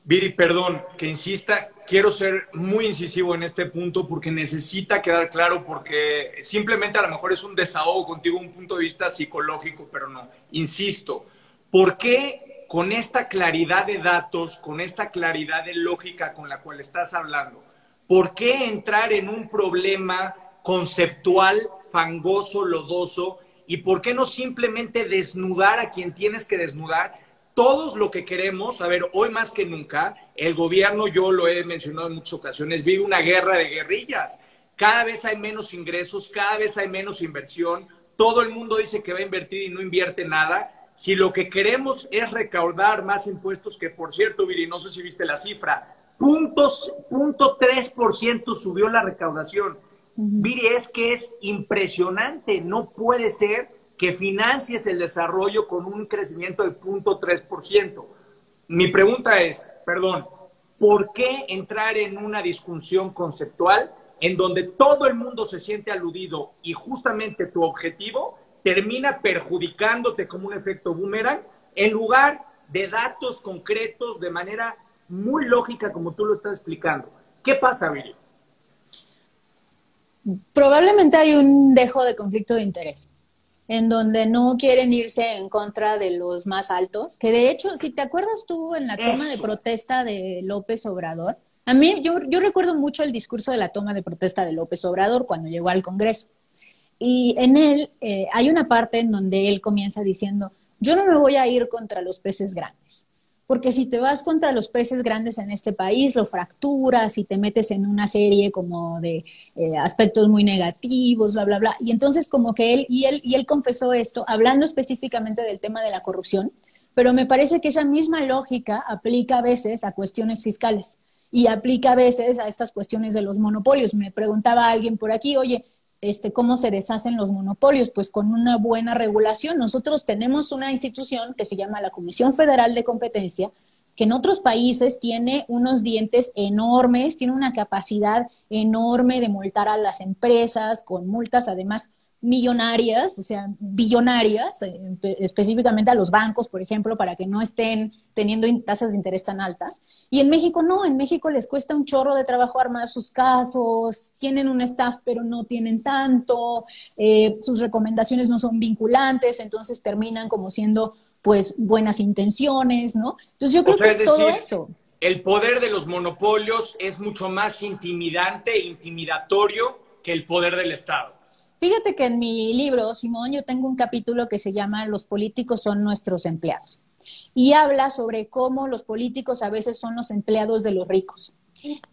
Viri, perdón que insista, quiero ser muy incisivo en este punto porque necesita quedar claro, porque simplemente a lo mejor es un desahogo contigo, un punto de vista psicológico, pero no. Insisto, ¿por qué con esta claridad de datos, con esta claridad de lógica con la cual estás hablando, ¿Por qué entrar en un problema conceptual, fangoso, lodoso? ¿Y por qué no simplemente desnudar a quien tienes que desnudar? Todos lo que queremos, a ver, hoy más que nunca, el gobierno, yo lo he mencionado en muchas ocasiones, vive una guerra de guerrillas. Cada vez hay menos ingresos, cada vez hay menos inversión. Todo el mundo dice que va a invertir y no invierte nada. Si lo que queremos es recaudar más impuestos, que por cierto, Viri, no sé si viste la cifra, 0.3% subió la recaudación. Viri, es que es impresionante. No puede ser que financies el desarrollo con un crecimiento del 0.3%. Mi pregunta es, perdón, ¿por qué entrar en una discusión conceptual en donde todo el mundo se siente aludido y justamente tu objetivo termina perjudicándote como un efecto boomerang en lugar de datos concretos de manera muy lógica como tú lo estás explicando? ¿Qué pasa, Viri? Probablemente hay un dejo de conflicto de interés, en donde no quieren irse en contra de los más altos, que de hecho, si te acuerdas tú en la toma de protesta de López Obrador, a mí, yo recuerdo mucho el discurso de la toma de protesta de López Obrador cuando llegó al Congreso, y en él hay una parte en donde él comienza diciendo, yo no me voy a ir contra los peces grandes, porque si te vas contra los peces grandes en este país, lo fracturas y te metes en una serie como de aspectos muy negativos, bla, bla, bla. Y entonces como que él confesó esto, hablando específicamente del tema de la corrupción, pero me parece que esa misma lógica aplica a veces a cuestiones fiscales y aplica a veces a estas cuestiones de los monopolios. Me preguntaba alguien por aquí, oye, ¿cómo se deshacen los monopolios? Pues con una buena regulación. Nosotros tenemos una institución que se llama la Comisión Federal de Competencia, que en otros países tiene unos dientes enormes, tiene una capacidad enorme de multar a las empresas con multas además millonarias, o sea, billonarias, específicamente a los bancos, por ejemplo, para que no estén teniendo tasas de interés tan altas. Y en México no, en México les cuesta un chorro de trabajo armar sus casos, tienen un staff pero no tienen tanto, sus recomendaciones no son vinculantes, entonces terminan como siendo pues buenas intenciones, ¿no? Entonces yo creo que es todo eso. El poder de los monopolios es mucho más intimidante e intimidatorio que el poder del Estado. Fíjate que en mi libro, Simón, yo tengo un capítulo que se llama Los políticos son nuestros empleados. Y habla sobre cómo los políticos a veces son los empleados de los ricos.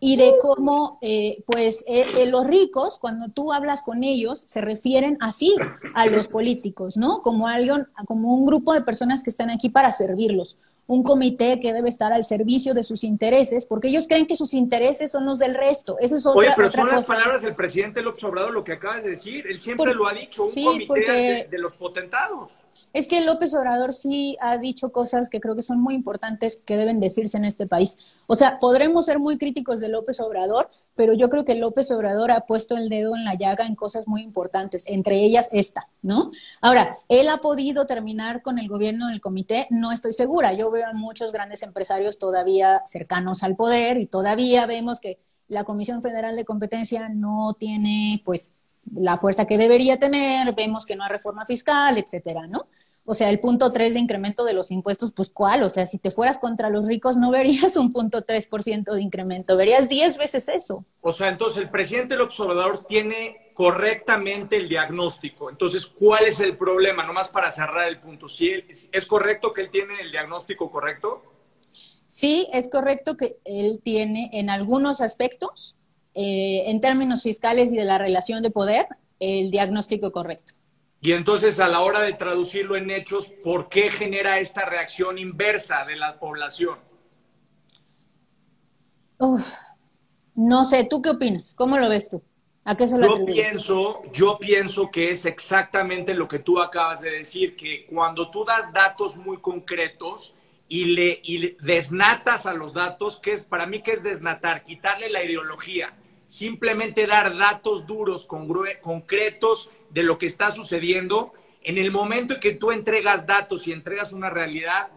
Y de cómo, los ricos, cuando tú hablas con ellos, se refieren así a los políticos, ¿no? Como un grupo de personas que están aquí para servirlos. Un comité que debe estar al servicio de sus intereses, porque ellos creen que sus intereses son los del resto. Esa es otra, Oye, pero otra son cosa. Las palabras del presidente López Obrador lo que acabas de decir. Él siempre lo ha dicho, un comité de los potentados. Es que López Obrador sí ha dicho cosas que creo que son muy importantes que deben decirse en este país. O sea, podremos ser muy críticos de López Obrador, pero yo creo que López Obrador ha puesto el dedo en la llaga en cosas muy importantes, entre ellas esta, ¿no? Ahora, ¿él ha podido terminar con el gobierno del comité? No estoy segura. Yo veo a muchos grandes empresarios todavía cercanos al poder y todavía vemos que la Comisión Federal de Competencia no tiene, pues, la fuerza que debería tener, vemos que no hay reforma fiscal, etcétera, ¿no? O sea, el 0.3 de incremento de los impuestos, pues ¿cuál? O sea, si te fueras contra los ricos no verías un 0.3% de incremento, verías 10 veces eso. O sea, entonces el presidente López Obrador tiene correctamente el diagnóstico. Entonces, ¿cuál es el problema? Nomás para cerrar el punto. ¿Sí es correcto que él tiene el diagnóstico correcto? Sí, es correcto que él tiene en algunos aspectos, en términos fiscales y de la relación de poder, el diagnóstico correcto. Y entonces, a la hora de traducirlo en hechos, ¿por qué genera esta reacción inversa de la población? No sé, ¿tú qué opinas? ¿Cómo lo ves tú? ¿A qué se lo atribuyes? Yo pienso que es exactamente lo que tú acabas de decir, que cuando tú das datos muy concretos y desnatas a los datos, para mí, ¿qué es desnatar? Quitarle la ideología. Simplemente dar datos duros, concretos de lo que está sucediendo. En el momento en que tú entregas datos y entregas una realidad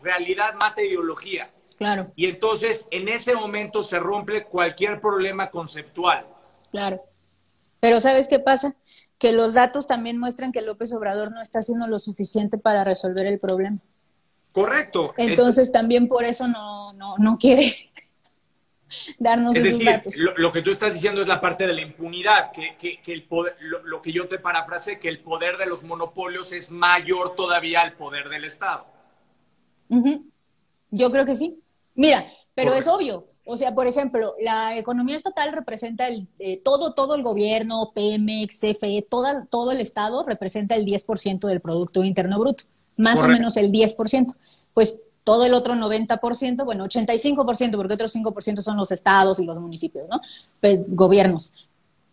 mata ideología. Claro. Y entonces, en ese momento se rompe cualquier problema conceptual. Claro. Pero ¿sabes qué pasa? Que los datos también muestran que López Obrador no está haciendo lo suficiente para resolver el problema. Correcto. Entonces también por eso no quiere. darnos Es esos decir, datos. lo que tú estás diciendo es la parte de la impunidad, que el poder, lo que yo te parafrasé, que el poder de los monopolios es mayor todavía al poder del Estado. Ujú. Yo creo que sí. Mira, pero es Correcto. obvio. O sea, por ejemplo, la economía estatal representa todo el gobierno, Pemex, CFE, todo el Estado representa el 10% del Producto Interno Bruto, más o Correcto. menos el 10%. Pues todo el otro 90%, bueno, 85%, porque otros 5% son los estados y los municipios, ¿no? Pues, gobiernos.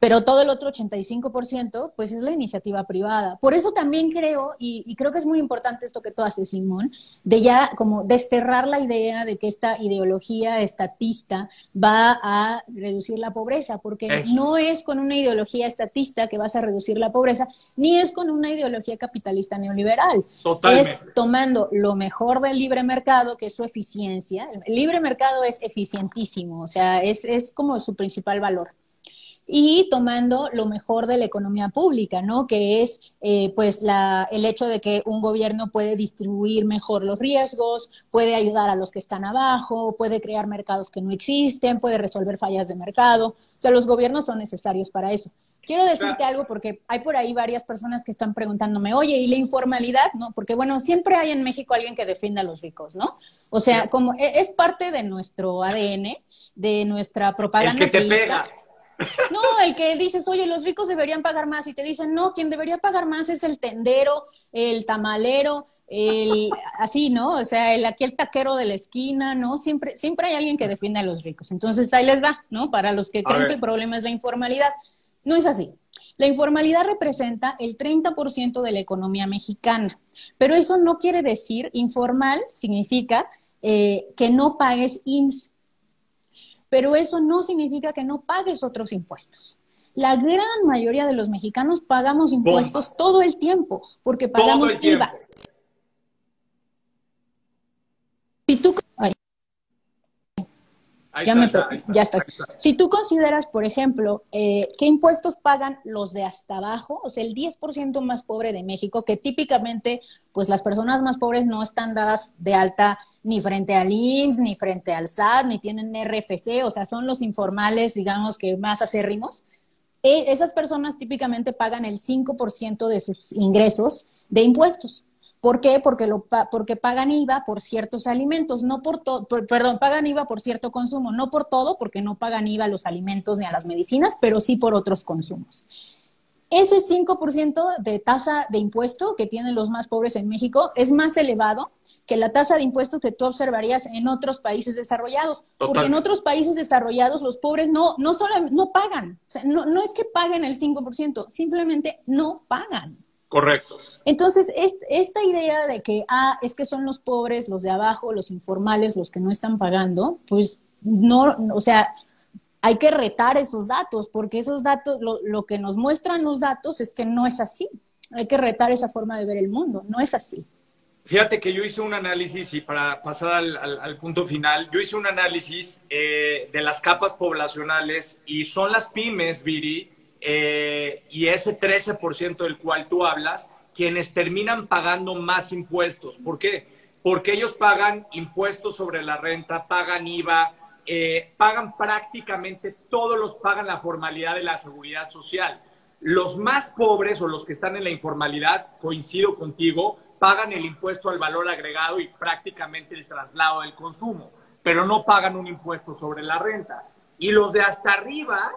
Pero todo el otro 85%, pues es la iniciativa privada. Por eso también creo, y creo que es muy importante esto que tú haces, Simón, de ya como desterrar la idea de que esta ideología estatista va a reducir la pobreza, porque Eso. no es con una ideología estatista que vas a reducir la pobreza, ni es con una ideología capitalista neoliberal. Es Totalmente. tomando lo mejor del libre mercado, que es su eficiencia. El libre mercado es eficientísimo, o sea, es como su principal valor y tomando lo mejor de la economía pública, ¿no? Que es pues el hecho de que un gobierno puede distribuir mejor los riesgos, puede ayudar a los que están abajo, puede crear mercados que no existen, puede resolver fallas de mercado. O sea, los gobiernos son necesarios para eso. Quiero decirte algo porque hay por ahí varias personas que están preguntándome, oye, ¿y la informalidad? ¿No? Porque, bueno, siempre hay en México alguien que defienda a los ricos, ¿no? O sea, como es parte de nuestro ADN, de nuestra El propaganda que te priista. pega. No, el que dices, oye, los ricos deberían pagar más, y te dicen, no, quien debería pagar más es el tendero, el tamalero, así, ¿no? O sea, aquí el taquero de la esquina, ¿no? Siempre hay alguien que defiende a los ricos. Entonces ahí les va, ¿no? Para los que A creen que el ver, problema es la informalidad. No es así. La informalidad representa el 30% de la economía mexicana, pero eso no quiere decir, informal significa que no pagues IMSS, pero eso no significa que no pagues otros impuestos. La gran mayoría de los mexicanos pagamos bomba. impuestos todo el tiempo, porque Todo pagamos el IVA. tiempo. Si tú, ay, Ahí ya, está, ya, ahí está, ya está. ahí está. Si tú consideras, por ejemplo, qué impuestos pagan los de hasta abajo, o sea, el 10% más pobre de México, que típicamente, pues las personas más pobres no están dadas de alta ni frente al IMSS, ni frente al SAT, ni tienen RFC, o sea, son los informales, digamos, que más acérrimos. Esas personas típicamente pagan el 5% de sus ingresos de impuestos. ¿Por qué? Porque pagan IVA por ciertos alimentos, no por todo, perdón, pagan IVA por cierto consumo, no por todo, porque no pagan IVA a los alimentos ni a las medicinas, pero sí por otros consumos. Ese 5% de tasa de impuesto que tienen los más pobres en México es más elevado que la tasa de impuestos que tú observarías en otros países desarrollados, porque en Totalmente. otros países desarrollados los pobres no pagan, o sea, no es que paguen el 5%, simplemente no pagan. Correcto. Entonces, esta idea de que, es que son los pobres, los de abajo, los informales, los que no están pagando, pues no, o sea, hay que retar esos datos, porque esos datos, lo que nos muestran los datos es que no es así. Hay que retar esa forma de ver el mundo, no es así. Fíjate que yo hice un análisis y para pasar al punto final, yo hice un análisis de las capas poblacionales y son las pymes, Viri, y ese 13% del cual tú hablas, quienes terminan pagando más impuestos. ¿Por qué? Porque ellos pagan impuestos sobre la renta, pagan IVA, pagan prácticamente pagan la formalidad de la seguridad social. Los más pobres o los que están en la informalidad, coincido contigo, pagan el impuesto al valor agregado y prácticamente el traslado del consumo, pero no pagan un impuesto sobre la renta. Y los de hasta arriba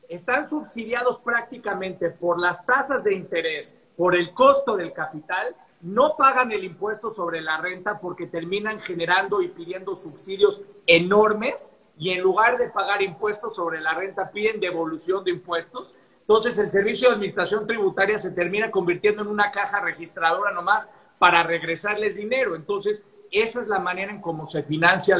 están subsidiados prácticamente por las tasas de interés, por el costo del capital, no pagan el impuesto sobre la renta porque terminan generando y pidiendo subsidios enormes y en lugar de pagar impuestos sobre la renta piden devolución de impuestos. Entonces el Servicio de Administración Tributaria se termina convirtiendo en una caja registradora nomás para regresarles dinero. Entonces esa es la manera en cómo se financia,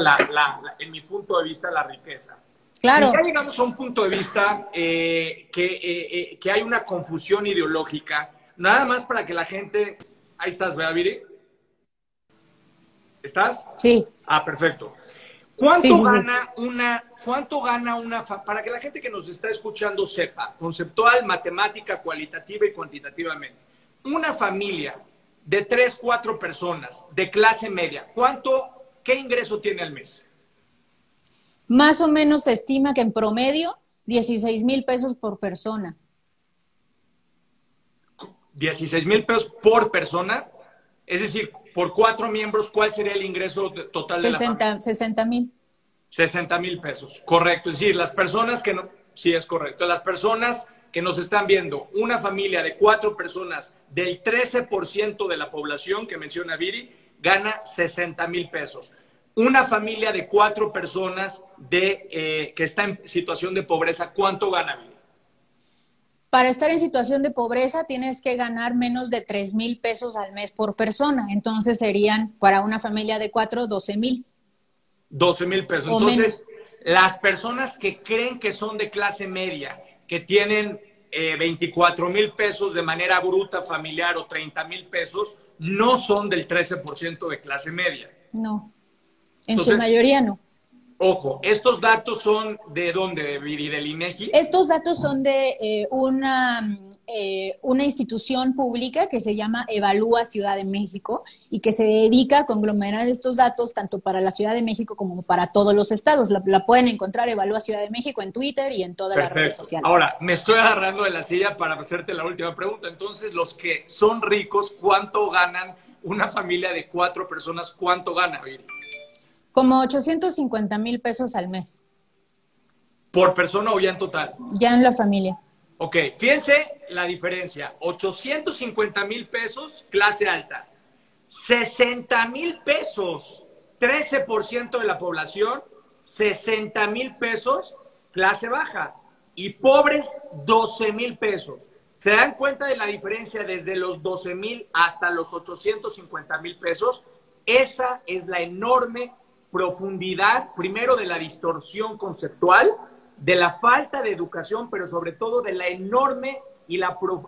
en mi punto de vista, la riqueza. Claro. Si ya llegamos a un punto de vista que hay una confusión ideológica, nada más para que la gente... Ahí estás, ¿verdad, Viri? ¿Estás? Sí. Perfecto. Sí. ¿Cuánto gana para que la gente que nos está escuchando sepa, conceptual, matemática, cualitativa y cuantitativamente, una familia de 3, 4 personas de clase media, qué ingreso tiene al mes? Más o menos se estima que en promedio 16,000 pesos por persona. 16,000 pesos por persona. Es decir, por 4 miembros, ¿cuál sería el ingreso total de la familia? 60,000. 60,000 pesos, correcto. Es decir, las personas que no, sí es correcto, las personas que nos están viendo, una familia de 4 personas del 13% de la población que menciona Viri, gana 60,000 pesos. Una familia de 4 personas que está en situación de pobreza, ¿cuánto gana, Viri? Para estar en situación de pobreza tienes que ganar menos de 3,000 pesos al mes por persona. Entonces serían, para una familia de 4, 12,000. 12,000 pesos. Entonces, las personas que creen que son de clase media, que tienen 24,000 pesos de manera bruta familiar o 30,000 pesos, no son del 13% de clase media. No, en su mayoría no. Ojo, ¿estos datos son de dónde, Viri? ¿Del INEGI? Estos datos son de una institución pública que se llama Evalúa Ciudad de México y que se dedica a conglomerar estos datos tanto para la Ciudad de México como para todos los estados. La pueden encontrar Evalúa Ciudad de México en Twitter y en todas las redes sociales. Ahora, me estoy agarrando de la silla para hacerte la última pregunta. Entonces, los que son ricos, ¿cuánto ganan? Una familia de 4 personas, ¿cuánto gana, Viri? Como 850,000 pesos al mes. ¿Por persona o ya en total? Ya en la familia. Ok, fíjense la diferencia. 850,000 pesos, clase alta. 60,000 pesos, 13% de la población. 60,000 pesos, clase baja. Y pobres, 12,000 pesos. ¿Se dan cuenta de la diferencia desde los 12,000 hasta los 850,000 pesos? Esa es la enorme profundidad, primero de la distorsión conceptual, de la falta de educación, pero sobre todo de la enorme y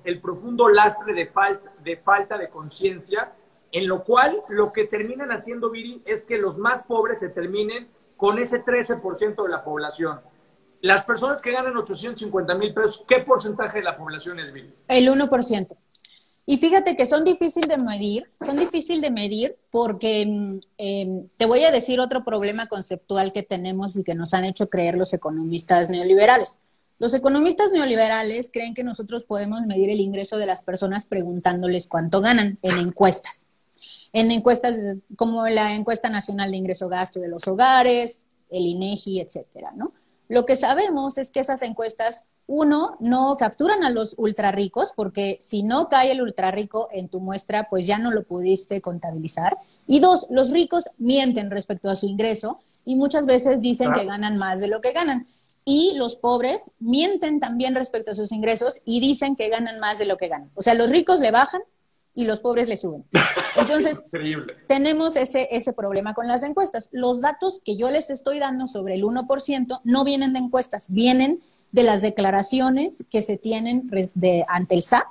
el profundo lastre de falta de conciencia, en lo cual lo que terminan haciendo, Viri, es que los más pobres se terminen con ese 13% de la población. Las personas que ganan 850,000 pesos, ¿qué porcentaje de la población es, Viri? El 1%. Y fíjate que son difíciles de medir porque te voy a decir otro problema conceptual que tenemos y que nos han hecho creer los economistas neoliberales. Los economistas neoliberales creen que nosotros podemos medir el ingreso de las personas preguntándoles cuánto ganan en encuestas. En encuestas como la Encuesta Nacional de Ingreso-Gasto de los Hogares, el INEGI, etcétera, ¿no? Lo que sabemos es que esas encuestas, uno, no capturan a los ultrarricos, porque si no cae el ultrarrico en tu muestra, pues ya no lo pudiste contabilizar. Y dos, los ricos mienten respecto a su ingreso y muchas veces dicen que ganan más de lo que ganan. Y los pobres mienten también respecto a sus ingresos y dicen que ganan más de lo que ganan. O sea, los ricos le bajan y los pobres le suben. Entonces, tenemos ese problema con las encuestas. Los datos que yo les estoy dando sobre el 1% no vienen de encuestas, vienen de las declaraciones que se tienen ante el SAT,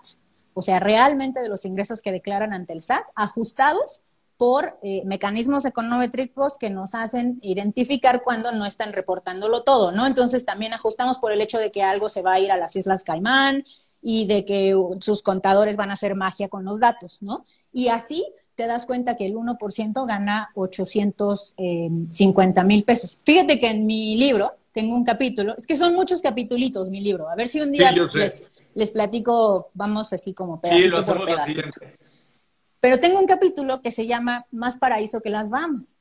o sea, realmente de los ingresos que declaran ante el SAT, ajustados por mecanismos econométricos que nos hacen identificar cuando no están reportándolo todo, ¿no? Entonces, también ajustamos por el hecho de que algo se va a ir a las Islas Caimán, y de que sus contadores van a hacer magia con los datos, ¿no? Y así te das cuenta que el 1% gana 850,000 pesos. Fíjate que en mi libro tengo un capítulo, es que son muchos capitulitos mi libro, a ver si un día les platico, vamos así como pedacito por pedacito. Pero tengo un capítulo que se llama Más paraíso que las Bahamas.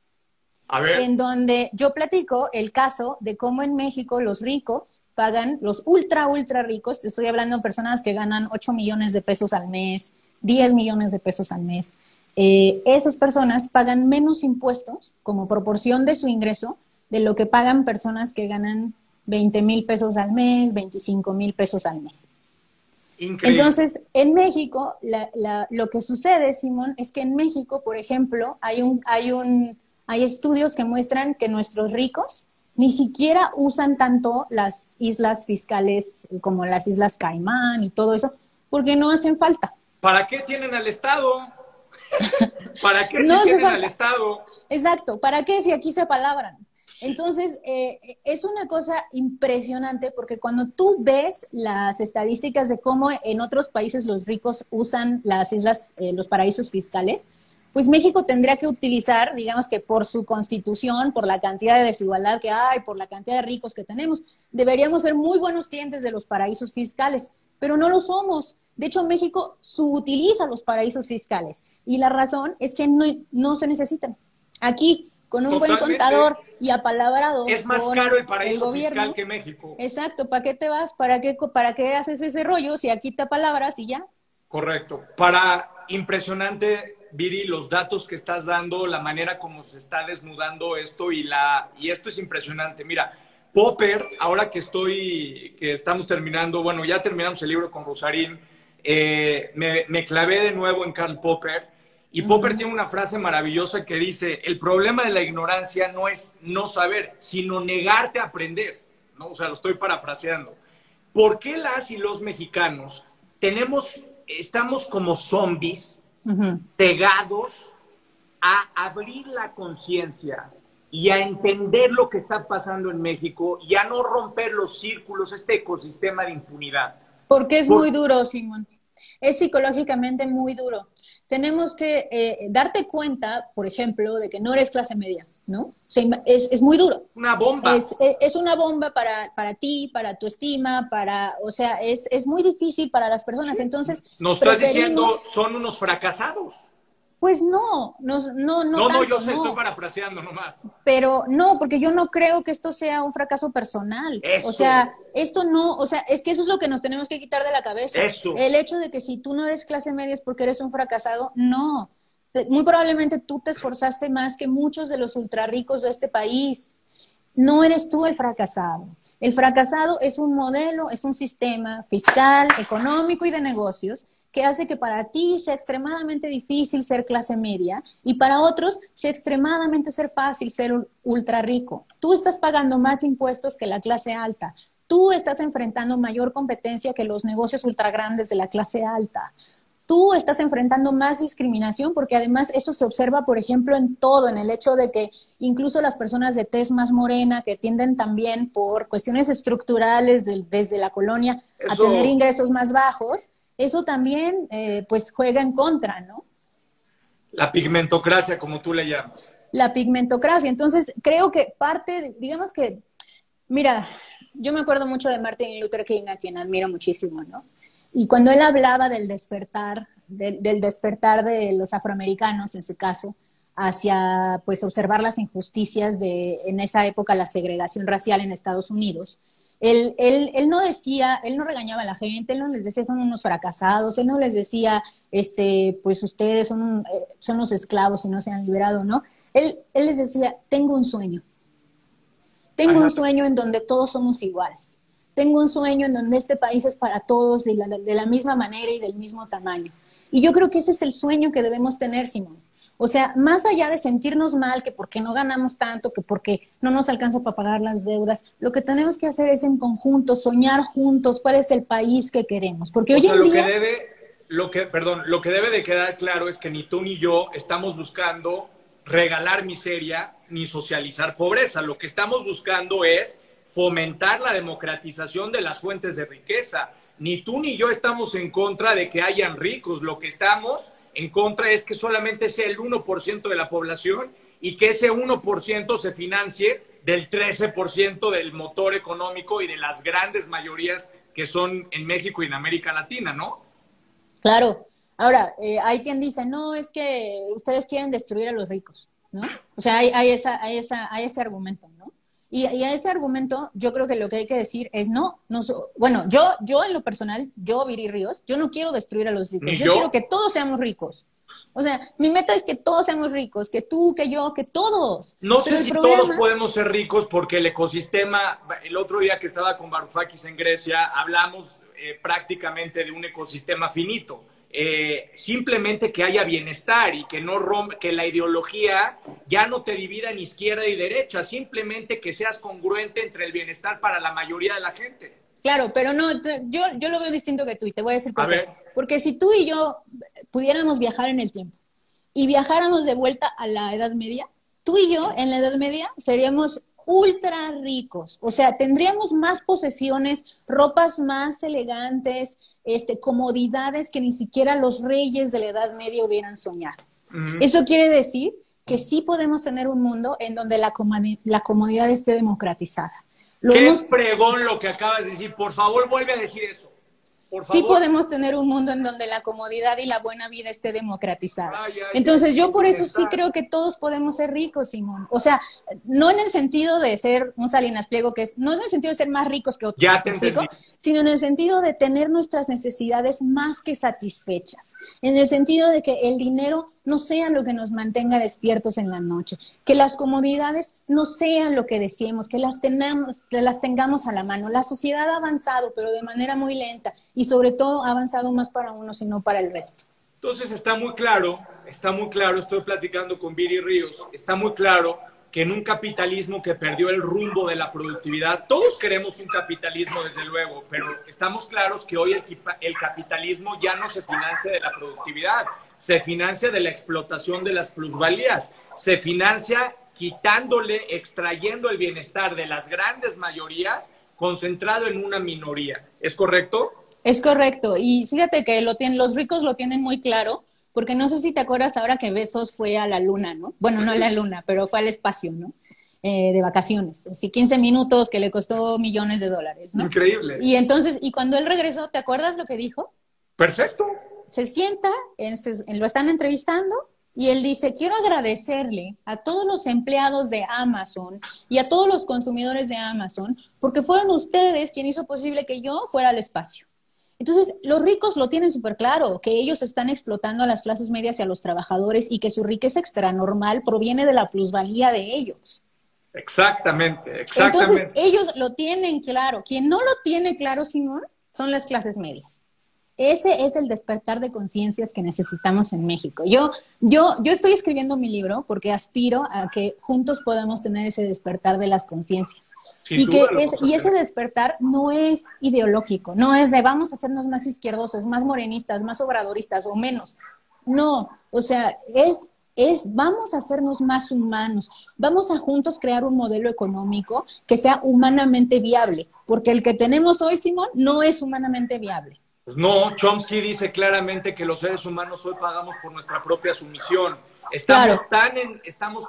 A ver. En donde yo platico el caso de cómo en México los ricos pagan, los ultra ricos, te estoy hablando de personas que ganan 8 millones de pesos al mes, 10 millones de pesos al mes. Esas personas pagan menos impuestos como proporción de su ingreso de lo que pagan personas que ganan 20,000 pesos al mes, 25,000 pesos al mes. Increíble. Entonces, en México, lo que sucede, Simón, es que en México, por ejemplo, hay estudios que muestran que nuestros ricos ni siquiera usan tanto las islas fiscales como las Islas Caimán y todo eso, porque no hacen falta. ¿Para qué tienen al Estado? ¿Para qué no tienen al Estado? Exacto, ¿para qué si aquí se palabran? Entonces, es una cosa impresionante porque cuando tú ves las estadísticas de cómo en otros países los ricos usan las islas, los paraísos fiscales, pues México tendría que utilizar, digamos que por su constitución, por la cantidad de desigualdad que hay, por la cantidad de ricos que tenemos, deberíamos ser muy buenos clientes de los paraísos fiscales, pero no lo somos. De hecho, México subutiliza los paraísos fiscales y la razón es que no se necesitan. Aquí, con un buen contador y apalabrado es más caro el paraíso fiscal que México. Exacto, ¿para qué te vas? ¿Para qué haces ese rollo si aquí te apalabras y ya? Correcto. Impresionante, Viri, los datos que estás dando, la manera como se está desnudando esto y esto es impresionante. Mira, Popper, ahora que estamos terminando, bueno, ya terminamos el libro con Rosarín, me clavé de nuevo en Karl Popper. Y Popper tiene una frase maravillosa que dice, el problema de la ignorancia no es no saber, sino negarte a aprender, ¿no? O sea, lo estoy parafraseando. ¿Por qué las y los mexicanos estamos como zombies, cegados a abrir la conciencia y a entender lo que está pasando en México y a no romper los círculos, este ecosistema de impunidad? Porque es muy duro, Simón. Es psicológicamente muy duro. Tenemos que darte cuenta, por ejemplo, de que no eres clase media, ¿no? O sea, es muy duro. Una bomba. Es una bomba para ti, para tu estima, o sea, es muy difícil para las personas. Sí. Entonces, nos estás diciendo, son unos fracasados. Pues no tanto, yo sé, estoy parafraseando nomás. Pero no, porque yo no creo que esto sea un fracaso personal. Eso. O sea, esto no, o sea, es que eso es lo que nos tenemos que quitar de la cabeza. Eso. El hecho de que si tú no eres clase media es porque eres un fracasado, no. Muy probablemente tú te esforzaste más que muchos de los ultrarricos de este país. No eres tú el fracasado. El fracasado es un modelo, es un sistema fiscal, económico y de negocios que hace que para ti sea extremadamente difícil ser clase media y para otros sea extremadamente fácil ser ultra rico. Tú estás pagando más impuestos que la clase alta. Tú estás enfrentando mayor competencia que los negocios ultra grandes de la clase alta. Tú estás enfrentando más discriminación porque además eso se observa, por ejemplo, en todo, en el hecho de que incluso las personas de tez más morena que tienden también por cuestiones estructurales desde la colonia a tener ingresos más bajos, eso también pues juega en contra, ¿no? La pigmentocracia, como tú le llamas. La pigmentocracia. Entonces, creo que digamos que, mira, yo me acuerdo mucho de Martin Luther King, a quien admiro muchísimo, ¿no? Y cuando él hablaba del despertar de los afroamericanos, en su caso, hacia pues observar las injusticias en esa época, la segregación racial en Estados Unidos, él no regañaba a la gente, él no les decía son unos fracasados, él no les decía pues ustedes son los esclavos y no se han liberado, ¿no? Él les decía, tengo un sueño un sueño en donde todos somos iguales. Tengo un sueño en donde este país es para todos de la misma manera y del mismo tamaño. Y yo creo que ese es el sueño que debemos tener, Simón. O sea, más allá de sentirnos mal, que porque no ganamos tanto, que porque no nos alcanza para pagar las deudas, lo que tenemos que hacer es en conjunto, soñar juntos cuál es el país que queremos. Porque hoy en día... Lo que debe de quedar claro es que ni tú ni yo estamos buscando regalar miseria ni socializar pobreza. Lo que estamos buscando es fomentar la democratización de las fuentes de riqueza. Ni tú ni yo estamos en contra de que hayan ricos. Lo que estamos en contra es que solamente sea el 1% de la población y que ese 1% se financie del 13% del motor económico y de las grandes mayorías que son en México y en América Latina, ¿no? Claro. Ahora, hay quien dice, no, es que ustedes quieren destruir a los ricos, ¿no? O sea, hay ese argumento, ¿no? Y a ese argumento yo creo que lo que hay que decir es bueno, yo en lo personal, Viri Ríos, yo no quiero destruir a los ricos, yo quiero que todos seamos ricos. O sea, mi meta es que todos seamos ricos, que tú, que yo, que todos. No sé si todos podemos ser ricos porque el ecosistema, el otro día que estaba con Varoufakis en Grecia, hablamos prácticamente de un ecosistema finito. Simplemente que haya bienestar y que no que la ideología ya no te divida en izquierda y derecha, simplemente que seas congruente entre el bienestar para la mayoría de la gente. Claro, pero no, yo lo veo distinto que tú y te voy a decir por qué. Porque si tú y yo pudiéramos viajar en el tiempo y viajáramos de vuelta a la Edad Media, tú y yo en la Edad Media seríamos ultra ricos, o sea, tendríamos más posesiones, ropas más elegantes, comodidades que ni siquiera los reyes de la Edad Media hubieran soñado. Eso quiere decir que sí podemos tener un mundo en donde la comodidad esté democratizada. Qué fregón lo que acabas de decir. Por favor, vuelve a decir eso. Por favor. Sí podemos tener un mundo en donde la comodidad y la buena vida esté democratizada. Entonces yo por eso sí creo que todos podemos ser ricos, Simón. O sea, no en el sentido de ser un Salinas Pliego, no en el sentido de ser más ricos que otros, ya te explico, sino en el sentido de tener nuestras necesidades más que satisfechas. En el sentido de que el dinero no sea lo que nos mantenga despiertos en la noche, que las comodidades no sean lo que deseemos, que las tengamos a la mano. La sociedad ha avanzado, pero de manera muy lenta, y sobre todo ha avanzado más para unos y no para el resto. Entonces está muy claro, estoy platicando con Viri Ríos, está muy claro que en un capitalismo que perdió el rumbo de la productividad, todos queremos un capitalismo desde luego, pero estamos claros que hoy el capitalismo ya no se financia de la productividad, se financia de la explotación de las plusvalías, se financia quitándole, extrayendo el bienestar de las grandes mayorías concentrado en una minoría. ¿Es correcto? Es correcto. Y fíjate que los ricos lo tienen muy claro, porque no sé si te acuerdas ahora que Bezos fue a la luna, ¿no? Bueno, no a la luna, pero fue al espacio, ¿no? De vacaciones. Así 15 minutos que le costó millones de dólares, ¿no? Increíble. Y entonces, y cuando él regresó, ¿te acuerdas lo que dijo? Perfecto. Se sienta, lo están entrevistando, y él dice, quiero agradecerle a todos los empleados de Amazon y a todos los consumidores de Amazon, porque fueron ustedes quien hizo posible que yo fuera al espacio. Entonces, los ricos lo tienen súper claro, que ellos están explotando a las clases medias y a los trabajadores y que su riqueza extranormal proviene de la plusvalía de ellos. Exactamente. Entonces, ellos lo tienen claro. Quien no lo tiene claro, Simón, son las clases medias. Ese es el despertar de conciencias que necesitamos en México. Yo estoy escribiendo mi libro porque aspiro a que juntos podamos tener ese despertar de las conciencias. Y ese despertar no es ideológico, no es de vamos a hacernos más izquierdosos, más morenistas, más obradoristas o menos. No, o sea, vamos a hacernos más humanos, vamos a juntos crear un modelo económico que sea humanamente viable, porque el que tenemos hoy, Simón, no es humanamente viable. Pues no, Chomsky dice claramente que los seres humanos hoy pagamos por nuestra propia sumisión. Estamos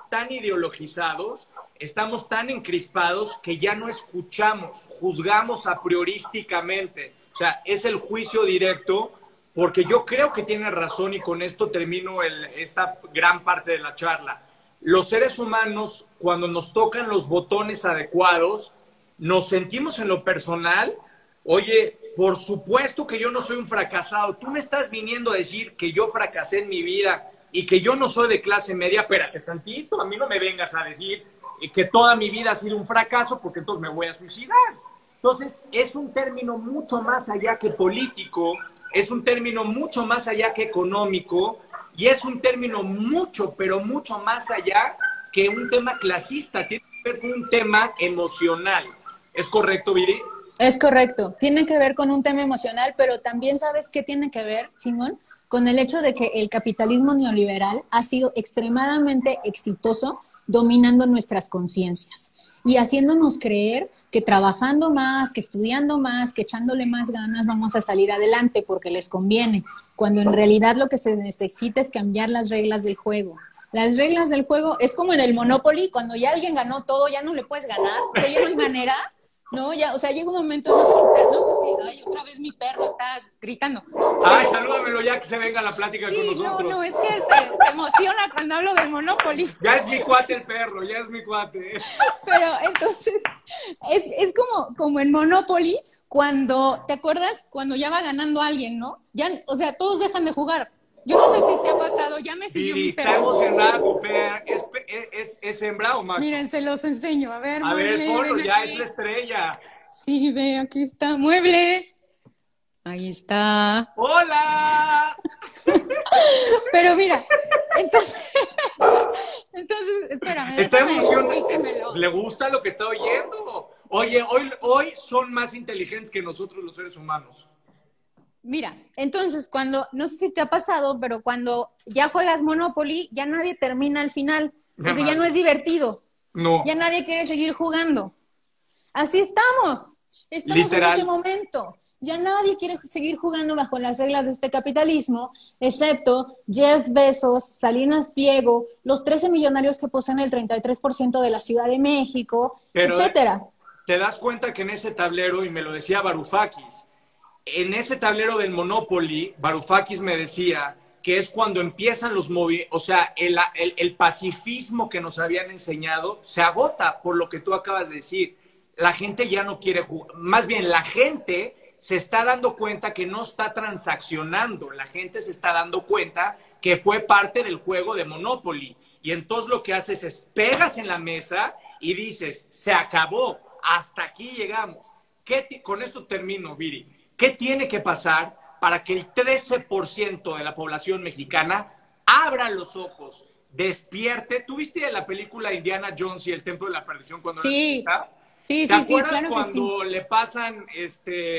tan ideologizados, estamos tan encrispados que ya no escuchamos, juzgamos a priorísticamente. O sea, es el juicio directo, porque yo creo que tiene razón y con esto termino esta gran parte de la charla. Los seres humanos, cuando nos tocan los botones adecuados, nos sentimos en lo personal, oye, por supuesto que yo no soy un fracasado. Tú me estás viniendo a decir que yo fracasé en mi vida y que yo no soy de clase media. Espérate tantito, a mí no me vengas a decir que toda mi vida ha sido un fracaso porque entonces me voy a suicidar. Entonces, es un término mucho más allá que político, es un término mucho más allá que económico y es un término mucho, pero mucho más allá que un tema clasista. Tiene que ver con un tema emocional. ¿Es correcto, Viri? Es correcto, tiene que ver con un tema emocional, pero también ¿sabes qué tiene que ver, Simón? Con el hecho de que el capitalismo neoliberal ha sido extremadamente exitoso dominando nuestras conciencias y haciéndonos creer que trabajando más, que estudiando más, que echándole más ganas vamos a salir adelante porque les conviene, cuando en realidad lo que se necesita es cambiar las reglas del juego. Las reglas del juego es como en el Monopoly, cuando ya alguien ganó todo, ya no le puedes ganar, o sea, ya no hay manera. No, ya, o sea, llega un momento, no sé si, ay, otra vez mi perro está gritando. Ay, salúdamelo ya que se venga la plática con nosotros. No, es que se emociona cuando hablo del Monopoly. Ya es mi cuate el perro, ya es mi cuate. Pero entonces, es como en Monopoly, cuando, ¿te acuerdas? Cuando ya va ganando alguien, ¿no? Ya, o sea, todos dejan de jugar. Yo no sé si te ha pasado, ya me siguió mi perro. Está emocionado, pero ¿es hembra o macho? Miren, se los enseño, a ver. A ver, ponlo, ya es la estrella. Sí, ve, aquí está, mueble. Ahí está. ¡Hola! Pero mira, entonces espérame. Está emocionado. ¿Le gusta lo que está oyendo? Oye, hoy son más inteligentes que nosotros los seres humanos. Mira, entonces no sé si te ha pasado, pero cuando ya juegas Monopoly, ya nadie termina al final, porque ya no es divertido. No. Ya nadie quiere seguir jugando. Así estamos. Estamos literal. En ese momento. Ya nadie quiere seguir jugando bajo las reglas de este capitalismo, excepto Jeff Bezos, Salinas Pliego, los 13 millonarios que poseen el 33% de la Ciudad de México, Pero etcétera. te das cuenta que en ese tablero, y me lo decía Varoufakis, en ese tablero del Monopoly, Varoufakis me decía que es cuando empiezan los movimientos, o sea, el pacifismo que nos habían enseñado se agota por lo que tú acabas de decir. La gente ya no quiere jugar, más bien la gente se está dando cuenta que no está transaccionando, la gente se está dando cuenta que fue parte del juego de Monopoly. Y entonces lo que haces es pegas en la mesa y dices, se acabó, hasta aquí llegamos. Con esto termino, Viri. ¿Qué tiene que pasar para que el 13% de la población mexicana abra los ojos, despierte? ¿Tú viste la película Indiana Jones y el Templo de la Perdición cuando era chiquita? Sí, ¿Te acuerdas claro cuando le pasan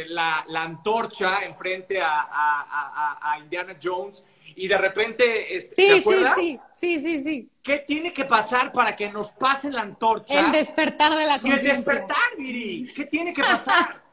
la antorcha enfrente a Indiana Jones y de repente, ¿te acuerdas? Sí. ¿Qué tiene que pasar para que nos pasen la antorcha? El despertar de la Y conciencia. el despertar, Viri. ¿Qué tiene que pasar?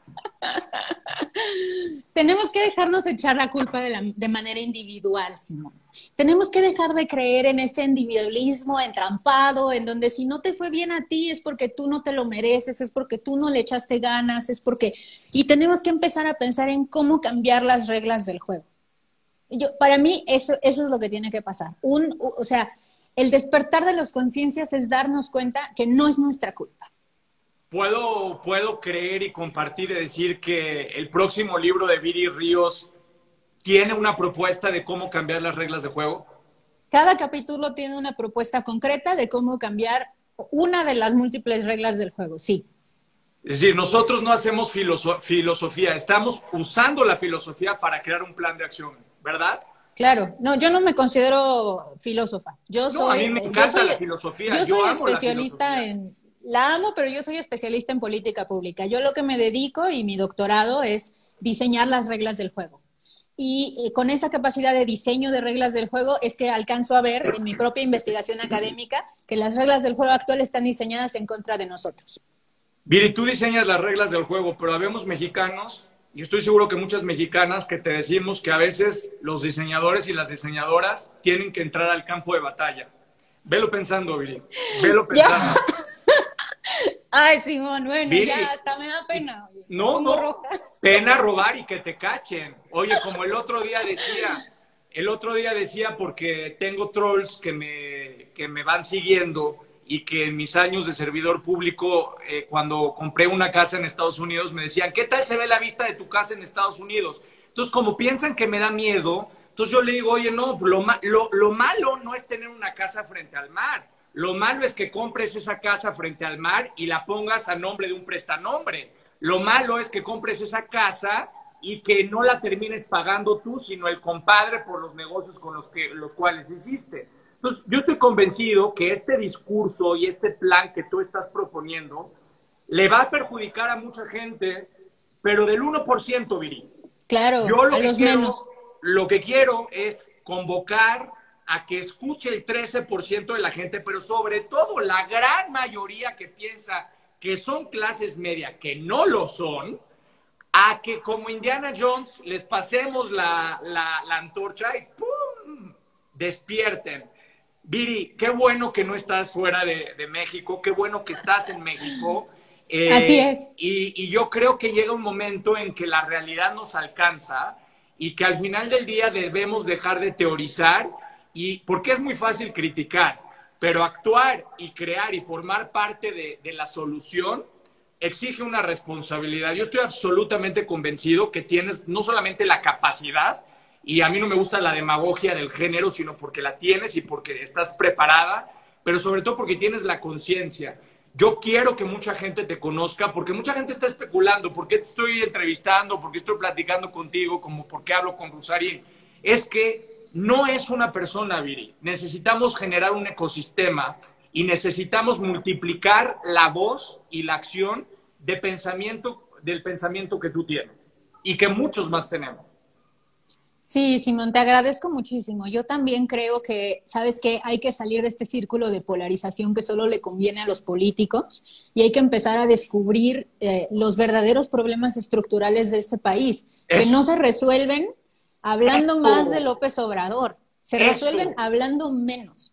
Tenemos que dejarnos echar la culpa de manera individual, Simón. Tenemos que dejar de creer en este individualismo entrampado, en donde si no te fue bien a ti es porque tú no te lo mereces, es porque tú no le echaste ganas, es porque... Y tenemos que empezar a pensar en cómo cambiar las reglas del juego. Para mí eso es lo que tiene que pasar. O sea, el despertar de las conciencias es darnos cuenta que no es nuestra culpa. Puedo creer y compartir y decir que el próximo libro de Viri Ríos tiene una propuesta de cómo cambiar las reglas de juego. Cada capítulo tiene una propuesta concreta de cómo cambiar una de las múltiples reglas del juego, sí. Es decir, nosotros no hacemos filosofía, estamos usando la filosofía para crear un plan de acción, ¿verdad? Claro, no, yo no me considero filósofa. A mí me encanta la filosofía. Yo soy especialista la amo, pero yo soy especialista en política pública. Yo lo que me dedico y mi doctorado es diseñar las reglas del juego. Y con esa capacidad de diseño de reglas del juego es que alcanzo a ver en mi propia investigación académica que las reglas del juego actual están diseñadas en contra de nosotros. Viri, tú diseñas las reglas del juego, pero habemos mexicanos, y estoy seguro que muchas mexicanas que te decimos que a veces los diseñadores y las diseñadoras tienen que entrar al campo de batalla. Velo pensando, Viri. Velo pensando. Ay, Simón, bueno, Viri, ya hasta me da pena. Oye. No, pena robar y que te cachen. Oye, como el otro día decía porque tengo trolls que me van siguiendo y que en mis años de servidor público, cuando compré una casa en Estados Unidos, me decían, ¿qué tal se ve la vista de tu casa en Estados Unidos? Entonces, como piensan que me da miedo, entonces yo le digo, oye, no, lo malo no es tener una casa frente al mar. Lo malo es que compres esa casa frente al mar y la pongas a nombre de un prestanombre. Lo malo es que compres esa casa y que no la termines pagando tú, sino el compadre por los negocios con los cuales hiciste. Entonces, yo estoy convencido que este discurso y este plan que tú estás proponiendo le va a perjudicar a mucha gente, pero del 1%, Viri. Claro, a los menos. Lo que quiero es convocar a que escuche el 13% de la gente, pero sobre todo la gran mayoría que piensa que son clases media, que no lo son, a que como Indiana Jones les pasemos la antorcha y ¡pum! Despierten. Viri, qué bueno que no estás fuera de México, qué bueno que estás en México. Así es. Y yo creo que llega un momento en que la realidad nos alcanza y que al final del día debemos dejar de teorizar, porque es muy fácil criticar, pero actuar y crear y formar parte de la solución exige una responsabilidad. Yo estoy absolutamente convencido que tienes no solamente la capacidad, y a mí no me gusta la demagogia del género, sino porque la tienes y porque estás preparada, pero sobre todo porque tienes la conciencia. Yo quiero que mucha gente te conozca, porque mucha gente está especulando, ¿por qué te estoy entrevistando? ¿Por qué estoy platicando contigo? Como ¿por qué hablo con Rosarín? Es que no es una persona, Viri. Necesitamos generar un ecosistema y necesitamos multiplicar la voz y la acción del pensamiento que tú tienes y que muchos más tenemos. Sí, Simón, te agradezco muchísimo. Yo también creo que, ¿sabes qué? Hay que salir de este círculo de polarización que solo le conviene a los políticos y hay que empezar a descubrir los verdaderos problemas estructurales de este país, que no Eso, se resuelven hablando más de eso, López Obrador, se resuelven eso. hablando menos.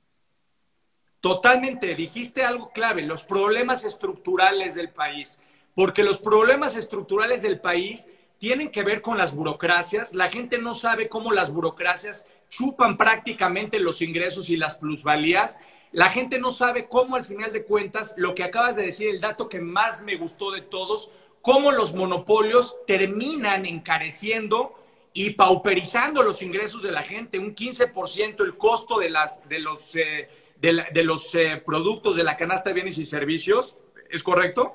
Totalmente, dijiste algo clave, los problemas estructurales del país, porque los problemas estructurales del país tienen que ver con las burocracias. La gente no sabe cómo las burocracias chupan prácticamente los ingresos y las plusvalías. La gente no sabe cómo al final de cuentas, lo que acabas de decir, el dato que más me gustó de todos, cómo los monopolios terminan encareciendo y pauperizando los ingresos de la gente, un 15% el costo de los productos de la canasta de bienes y servicios, ¿es correcto?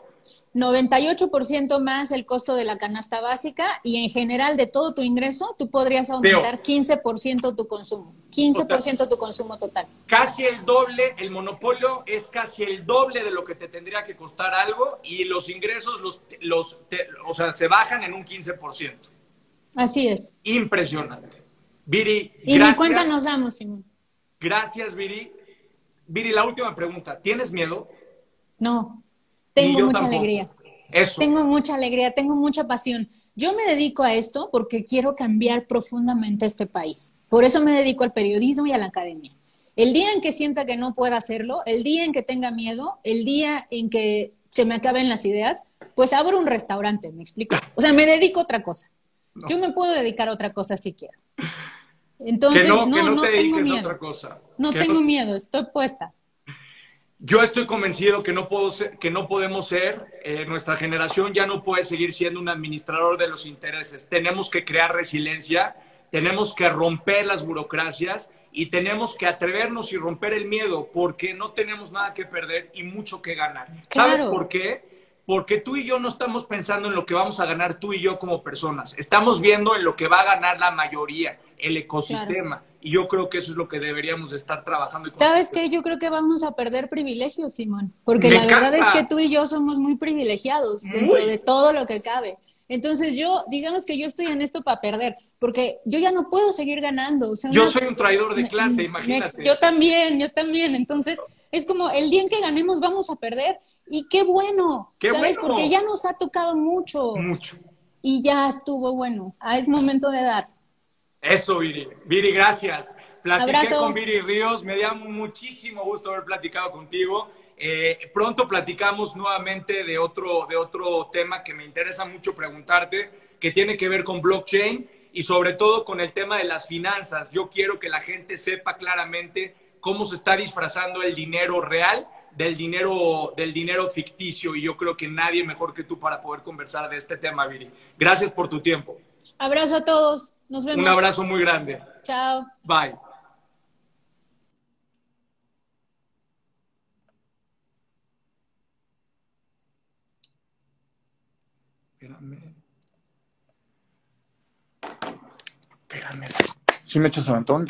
98% más el costo de la canasta básica y en general de todo tu ingreso, tú podrías Veo, aumentar 15% tu consumo, total, 15% tu consumo total. casi el doble, el monopolio es casi el doble de lo que te tendría que costar algo y los ingresos o sea, se bajan en un 15%. Así es. Impresionante. Viri, Y ni cuenta nos gracias. damos, Simón. Gracias, Viri. Viri, la última pregunta. ¿Tienes miedo? No, Ni tengo yo mucha tampoco. alegría. Eso. Tengo mucha alegría, tengo mucha pasión. Yo me dedico a esto porque quiero cambiar profundamente este país. Por eso me dedico al periodismo y a la academia. El día en que sienta que no pueda hacerlo, el día en que tenga miedo, el día en que se me acaben las ideas, pues abro un restaurante, ¿me explico? O sea, me dedico a otra cosa. No. Yo me puedo dedicar a otra cosa si quiero. Entonces, Que no, no te no tengo dediques a otra miedo. cosa. No Que no. tengo miedo, estoy puesta. Yo estoy convencido que que no podemos ser, nuestra generación ya no puede seguir siendo un administrador de los intereses. Tenemos que crear resiliencia, tenemos que romper las burocracias y tenemos que atrevernos y romper el miedo porque no tenemos nada que perder y mucho que ganar. ¿Sabes por Claro, qué? Porque tú y yo no estamos pensando en lo que vamos a ganar tú y yo como personas. Estamos viendo en lo que va a ganar la mayoría, el claro. ecosistema. Y yo creo que eso es lo que deberíamos de estar trabajando y ¿Sabes construyendo. qué? Yo creo que vamos a perder privilegios, Simón, porque Me la verdad es que encanta. tú y yo somos muy privilegiados dentro Muy. de todo lo que cabe. Entonces yo, digamos que yo estoy en esto para perder, porque yo ya no puedo seguir ganando. O sea, Yo soy un traidor de me- clase, yo imagínate. también, yo también. Entonces es como el día en que ganemos vamos a perder. Y qué bueno, ¡Qué ¿sabes? Porque bueno! ya nos ha tocado mucho Mucho. y ya estuvo bueno. Ah, es momento de dar. Eso, Viri. Viri, gracias. Platiqué con Abrazo. Viri Ríos, me da muchísimo gusto haber platicado contigo. Pronto platicamos nuevamente de otro tema que me interesa mucho preguntarte, que tiene que ver con blockchain y sobre todo con el tema de las finanzas. Yo quiero que la gente sepa claramente cómo se está disfrazando el dinero real del dinero ficticio y yo creo que nadie mejor que tú para poder conversar de este tema, Viri. Gracias por tu tiempo. Abrazo a todos. Nos Un vemos. abrazo muy grande. Chao. Bye. Espérame. Espérame. ¿Sí me echas aventón?